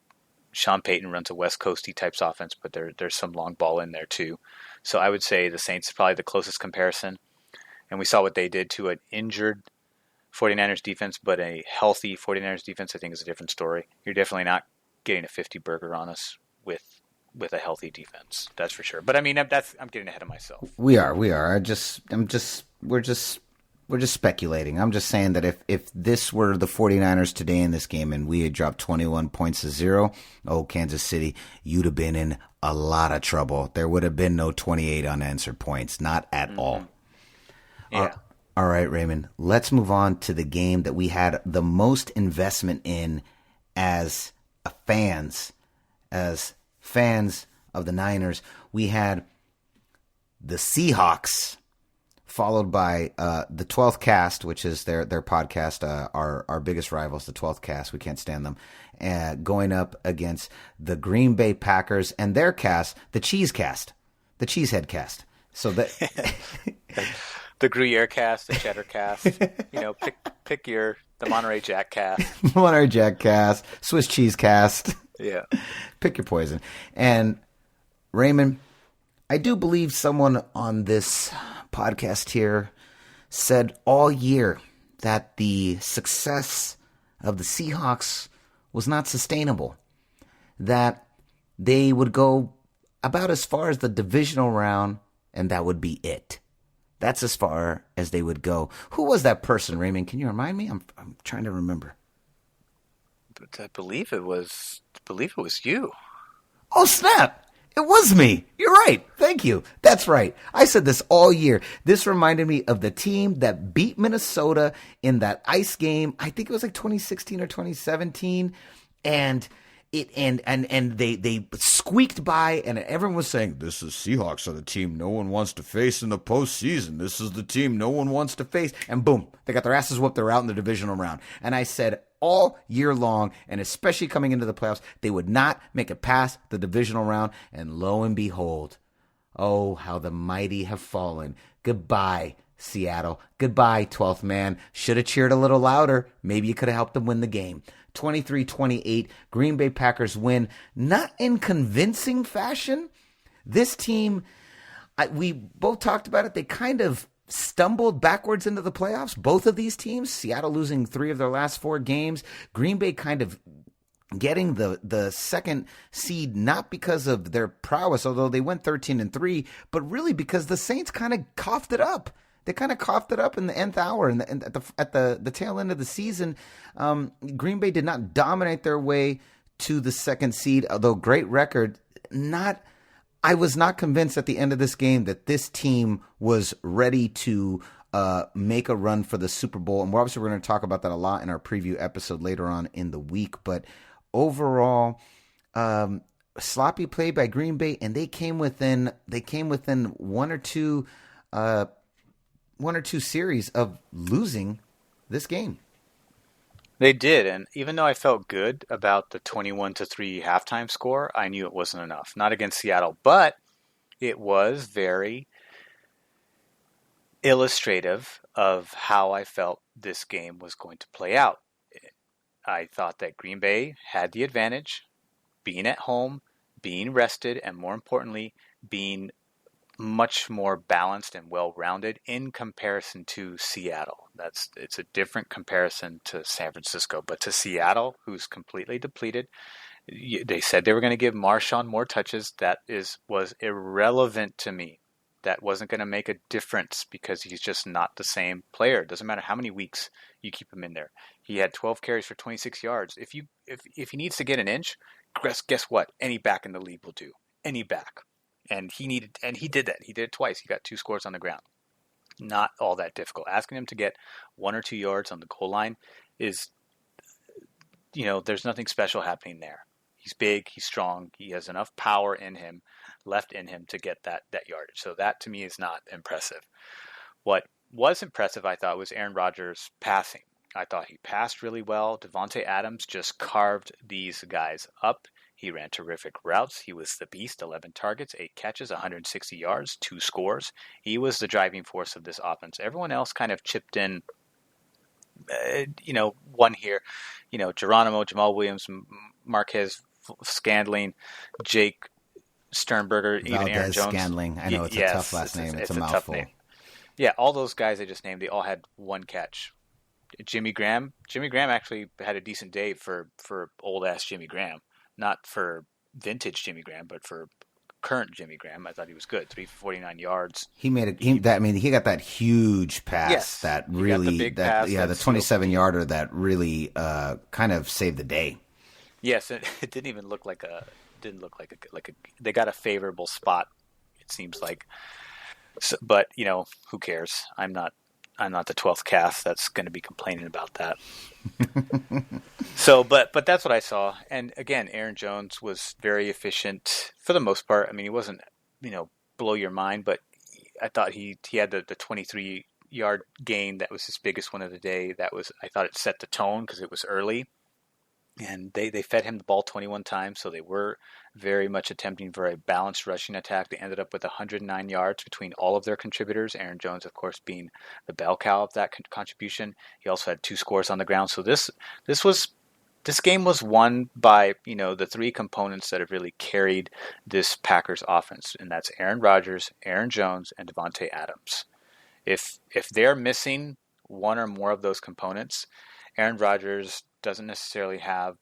Sean Payton runs a West Coasty types offense, but there's some long ball in there too. So I would say the Saints is probably the closest comparison. And we saw what they did to an injured 49ers defense, but a healthy 49ers defense I think is a different story. You're definitely not getting a 50 burger on us with a healthy defense. That's for sure. But I mean, I'm getting ahead of myself. We are. We're just speculating. I'm just saying that if this were the 49ers today in this game and we had dropped 21 points to 0, Kansas City, you'd have been in a lot of trouble. There would have been no 28 unanswered points. Not at all. Yeah. All right, Raymond, let's move on to the game that we had the most investment in as fans of the Niners. We had the Seahawks, followed by the 12th Cast, which is their podcast, our biggest rivals, the 12th Cast. We can't stand them. Going up against the Green Bay Packers and their cast, the Cheese Cast, the Cheesehead Cast. So that the Gruyere Cast, the Cheddar Cast, pick the Monterey Jack Cast. Monterey Jack Cast, Swiss Cheese Cast. Yeah. Pick your poison. And Raymond, I do believe someone on this podcast here said all year that the success of the Seahawks was not sustainable, that they would go about as far as the divisional round and that would be it. That's as far as they would go. Who was that person, Raymond? Can you remind me? I'm trying to remember. But I believe it was you. Oh, snap! It was me. You're right. Thank you. That's right. I said this all year. This reminded me of the team that beat Minnesota in that ice game. I think it was like 2016 or 2017. And they squeaked by, and everyone was saying, this is Seahawks are the team no one wants to face in the postseason. This is the team no one wants to face. And boom, they got their asses whooped. They're out in the divisional round. And I said all year long, and especially coming into the playoffs, they would not make it past the divisional round. And lo and behold, oh, how the mighty have fallen. Goodbye, Seattle. Goodbye, 12th man. Should have cheered a little louder. Maybe you could have helped them win the game. 23-28, Green Bay Packers win, not in convincing fashion. This team, we both talked about it, they kind of stumbled backwards into the playoffs, both of these teams. Seattle losing 3 of their last 4 games. Green Bay kind of getting the second seed, not because of their prowess, although they went 13-3, but really because the Saints kind of coughed it up. They kind of coughed it up in the nth hour, and at the tail end of the season, Green Bay did not dominate their way to the second seed, although great record. I was not convinced at the end of this game that this team was ready to make a run for the Super Bowl, and we're going to talk about that a lot in our preview episode later on in the week. But overall, sloppy play by Green Bay, and they came within one or two series of losing this game. They did, and even though I felt good about the 21-3 halftime score, I knew it wasn't enough. Not against Seattle, but it was very illustrative of how I felt this game was going to play out. I thought that Green Bay had the advantage, being at home, being rested, and more importantly, being much more balanced and well-rounded in comparison to Seattle. It's a different comparison to San Francisco, but to Seattle, who's completely depleted. They said they were going to give Marshawn more touches. That was irrelevant to me. That wasn't going to make a difference because he's just not the same player. It doesn't matter how many weeks you keep him in there. He had 12 carries for 26 yards. If he needs to get an inch, guess what? Any back in the league will do. Any back. And he did that. He did it twice. He got 2 scores on the ground. Not all that difficult. Asking him to get 1 or 2 yards on the goal line is, there's nothing special happening there. He's big, he's strong, he has enough power left in him to get that yardage. So that to me is not impressive. What was impressive, I thought, was Aaron Rodgers' passing. I thought he passed really well. Davante Adams just carved these guys up. He ran terrific routes. He was the beast. 11 targets, 8 catches, 160 yards, 2 scores. He was the driving force of this offense. Everyone else kind of chipped in, one here. Geronimo, Jamal Williams, Marquez Scandling, Jake Sternberger, even Aaron Jones. Scandling. I know it's a tough last name. It's a mouthful. Yeah, all those guys I just named, they all had 1 catch. Jimmy Graham actually had a decent day for old-ass Jimmy Graham. Not for vintage Jimmy Graham, but for current Jimmy Graham. I thought he was good. 3 for 49 yards. He got that huge pass. Yes, that really, the 27-yarder that really kind of saved the day. Yes, it didn't even look like they got a favorable spot. It seems like, so, but who cares? I'm not the 12th cast that's going to be complaining about that. So, but that's what I saw. And again, Aaron Jones was very efficient for the most part. I mean, he wasn't, blow your mind, but I thought he had the 23-yard gain. That was his biggest one of the day. I thought it set the tone because it was early. And they fed him the ball 21 times, so they were very much attempting for a balanced rushing attack. They ended up with 109 yards between all of their contributors, Aaron Jones, of course, being the bell cow of that contribution. He also had 2 scores on the ground. So this game was won by, the 3 components that have really carried this Packers offense, and that's Aaron Rodgers, Aaron Jones, and Davante Adams. If they're missing one or more of those components, Aaron Rodgers doesn't necessarily have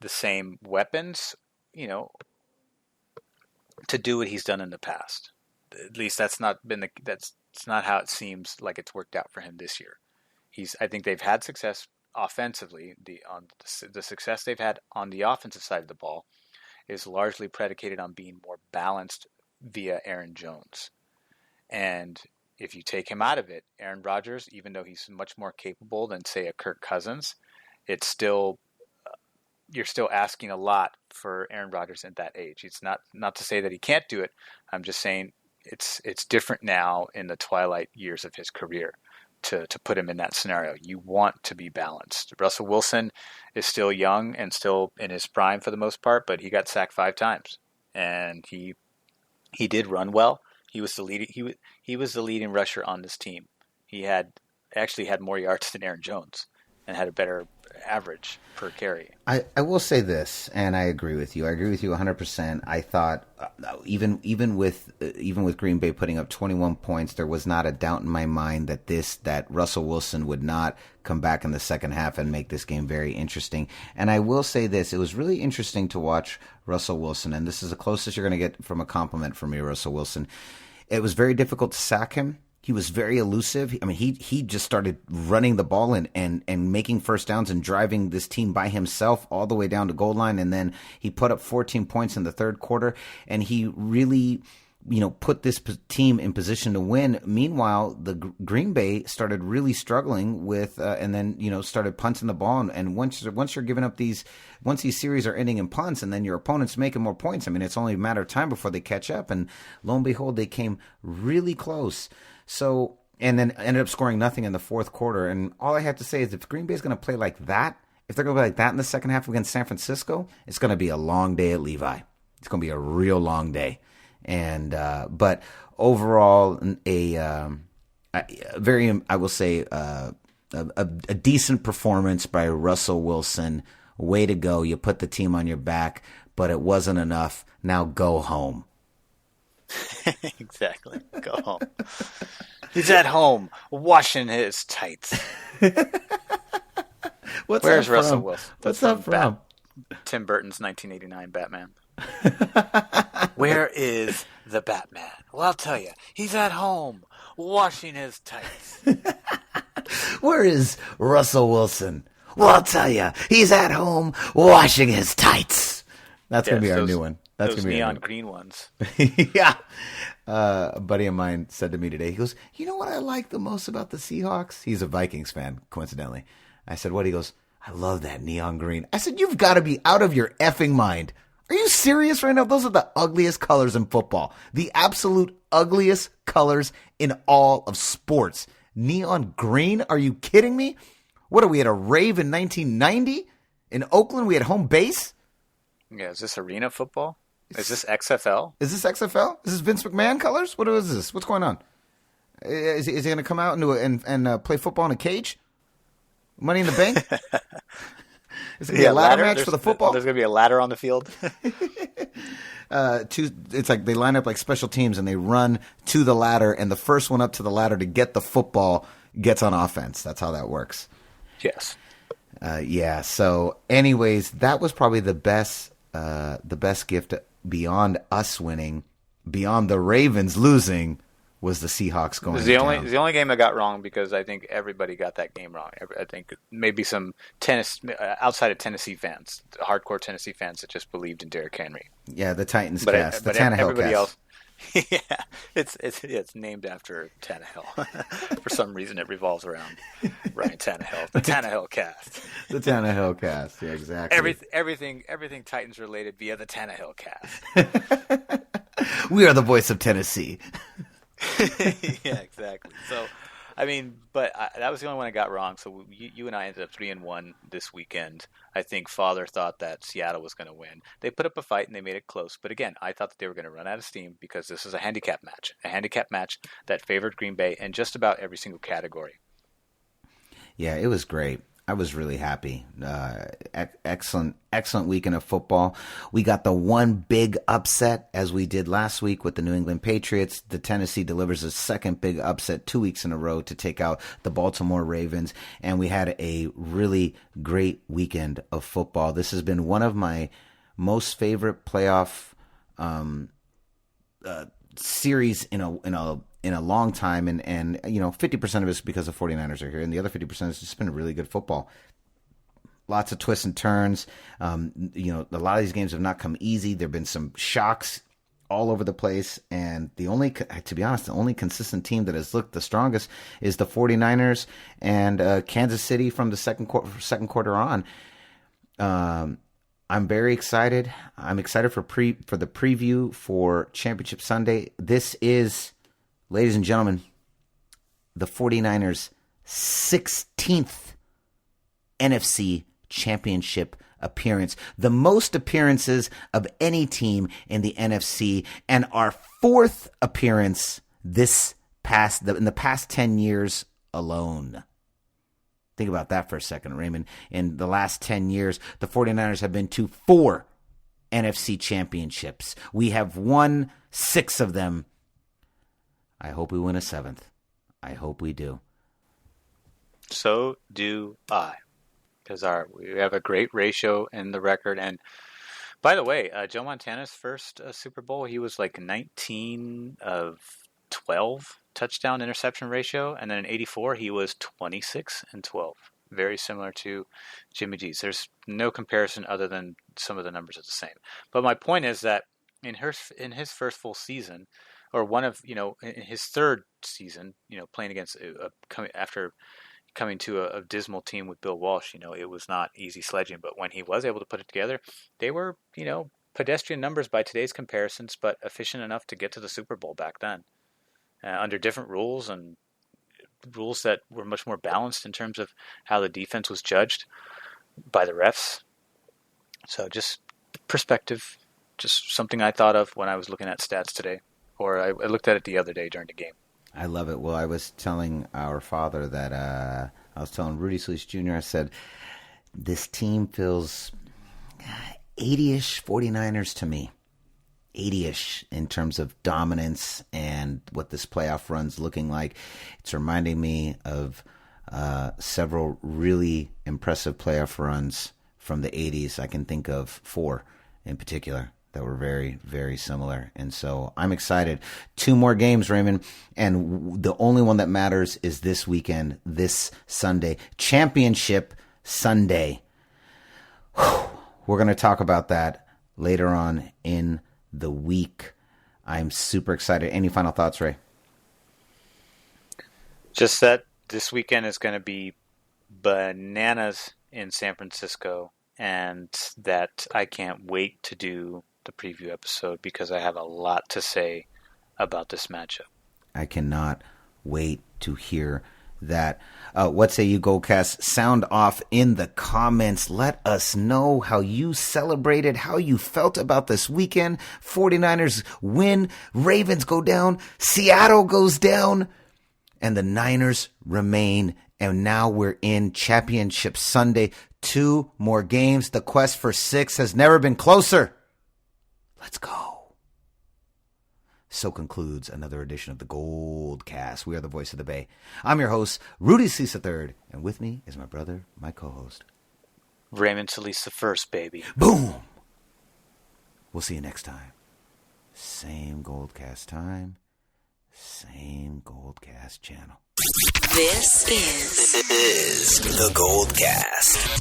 the same weapons, to do what he's done in the past. At least that's not how it seems like it's worked out for him this year. I think they've had success offensively. The success they've had on the offensive side of the ball is largely predicated on being more balanced via Aaron Jones. And if you take him out of it, Aaron Rodgers, even though he's much more capable than, say, a Kirk Cousins, it's still you're still asking a lot for Aaron Rodgers at that age. It's not to say that he can't do it. I'm just saying it's different now in the twilight years of his career to put him in that scenario. You want to be balanced. Russell Wilson is still young and still in his prime for the most part, but he got sacked 5 times, and he did run well. He was the leading rusher on this team. He actually had more yards than Aaron Jones and had a better average per carry. I will say this, and I agree with you. I agree with you 100%. I thought even with Green Bay putting up 21 points, there was not a doubt in my mind that Russell Wilson would not come back in the second half and make this game very interesting. And I will say this, it was really interesting to watch Russell Wilson, and this is the closest you're going to get from a compliment from me, Russell Wilson. It was very difficult to sack him. He was very elusive. I mean, he just started running the ball and making first downs and driving this team by himself all the way down to goal line. And then he put up 14 points in the third quarter, and he really, put this team in position to win. Meanwhile, the Green Bay started really struggling with, and then started punting the ball. And once you're giving up once these series are ending in punts, and then your opponent's making more points, I mean, it's only a matter of time before they catch up. And lo and behold, they came really close. So, and then ended up scoring nothing in the fourth quarter. And all I have to say is if Green Bay is going to play like that, if they're going to play like that in the second half against San Francisco, it's going to be a long day at Levi. It's going to be a real long day. And but overall, I will say, a decent performance by Russell Wilson. Way to go. You put the team on your back, but it wasn't enough. Now go home. Exactly. Go home. He's at home washing his tights. Where's Russell Wilson? What's that from? Tim Burton's 1989 Batman. Where is the Batman? Well, I'll tell you. He's at home washing his tights. Where is Russell Wilson? Well, I'll tell you. He's at home washing his tights. That's going to be our new one. That's those neon green ones. Yeah. A buddy of mine said to me today, he goes, you know what I like the most about the Seahawks? He's a Vikings fan, coincidentally. I said, what? He goes, I love that neon green. I said, you've got to be out of your effing mind. Are you serious right now? Those are the ugliest colors in football. The absolute ugliest colors in all of sports. Neon green? Are you kidding me? What, are we at a rave in 1990? In Oakland, we had home base? Yeah, is this arena football? Is this XFL? Is this XFL? Is this Vince McMahon colors? What is this? What's going on? Is he going to come out and play football in a cage? Money in the Bank? Is it going to be a ladder match for the football? There's going to be a ladder on the field. It's like they line up like special teams and they run to the ladder, and the first one up to the ladder to get the football gets on offense. That's how that works. Yes. Yeah. So, anyways, that was probably the best gift beyond us winning, beyond the Ravens losing, was the Seahawks going. It was the only game I got wrong because I think everybody got that game wrong. I think maybe some outside of Tennessee fans, hardcore Tennessee fans that just believed in Derrick Henry. Yeah, the Titans cast, the Tannehill everybody cast. Else, yeah, it's named after Tannehill. For some reason, it revolves around Ryan Tannehill. The Tannehill cast. The Tannehill cast. Yeah, exactly. Everything Titans related via the Tannehill cast. We are the voice of Tennessee. Yeah, exactly. So, I mean, but that was the only one I got wrong. So you and I ended up 3-1 this weekend. I think Father thought that Seattle was going to win. They put up a fight and they made it close. But again, I thought that they were going to run out of steam because this is a handicap match that favored Green Bay in just about every single category. Yeah, it was great. I was really happy. Excellent weekend of football. We got the one big upset, as we did last week with the New England Patriots. The Tennessee delivers a second big upset 2 weeks in a row to take out the Baltimore Ravens. And we had a really great weekend of football. This has been one of my most favorite playoff series in a long time, and 50% of it is because the 49ers are here, and the other 50% has just been really good football. lots of twists and turns. A lot of these games have not come easy. There have been some shocks all over the place. And to be honest, the only consistent team that has looked the strongest is the 49ers and Kansas City from the second quarter on. I'm very excited. I'm excited for the preview for Championship Sunday. This is, ladies and gentlemen, the 49ers' 16th NFC Championship appearance, the most appearances of any team in the NFC, and our 4th appearance in the past 10 years alone. Think about that for a second, Raymond. In the last 10 years, the 49ers have been to 4 NFC championships. We have won 6 of them. I hope we win a 7th. I hope we do. So do I. Because we have a great ratio in the record. And by the way, Joe Montana's first Super Bowl, he was like 19 of 12 touchdown interception ratio. And then in 84, he was 26 and 12. Very similar to Jimmy G's. There's no comparison other than some of the numbers are the same. But my point is that in his first full season, or in his third season, playing against after coming to a dismal team with Bill Walsh, it was not easy sledging. But when he was able to put it together, they were, pedestrian numbers by today's comparisons, but efficient enough to get to the Super Bowl back then. Under different rules and rules that were much more balanced in terms of how the defense was judged by the refs. So just perspective, just something I thought of when I was looking at stats today, or I looked at it the other day during the game. I love it. Well, I was telling our father that I was telling Rudy Solis Jr., I said, this team feels 80-ish 49ers to me. 80-ish in terms of dominance and what this playoff run's looking like. It's reminding me of several really impressive playoff runs from the 80s. I can think of 4 in particular that were very, very similar. And so I'm excited. 2 more games, Raymond. And the only one that matters is this weekend, this Sunday. Championship Sunday. We're going to talk about that later on in the week. I'm super excited. Any final thoughts, Ray? Just that this weekend is going to be bananas in San Francisco, and that I can't wait to do the preview episode because I have a lot to say about this matchup. I cannot wait to hear that. What say you, Goldcast? Sound off in the comments. Let us know how you celebrated, how you felt about this weekend. 49ers win, Ravens go down, Seattle goes down, and the Niners remain. And now we're in Championship Sunday. 2 more games. The quest for 6 has never been closer. Let's go. So concludes another edition of the Gold Cast. We are the voice of the Bay. I'm your host, Rudy Solis III, and with me is my brother, my co-host, Raymond Solis the first, baby. Boom! We'll see you next time. Same Gold Cast time, same Gold Cast channel. This is the Gold Cast.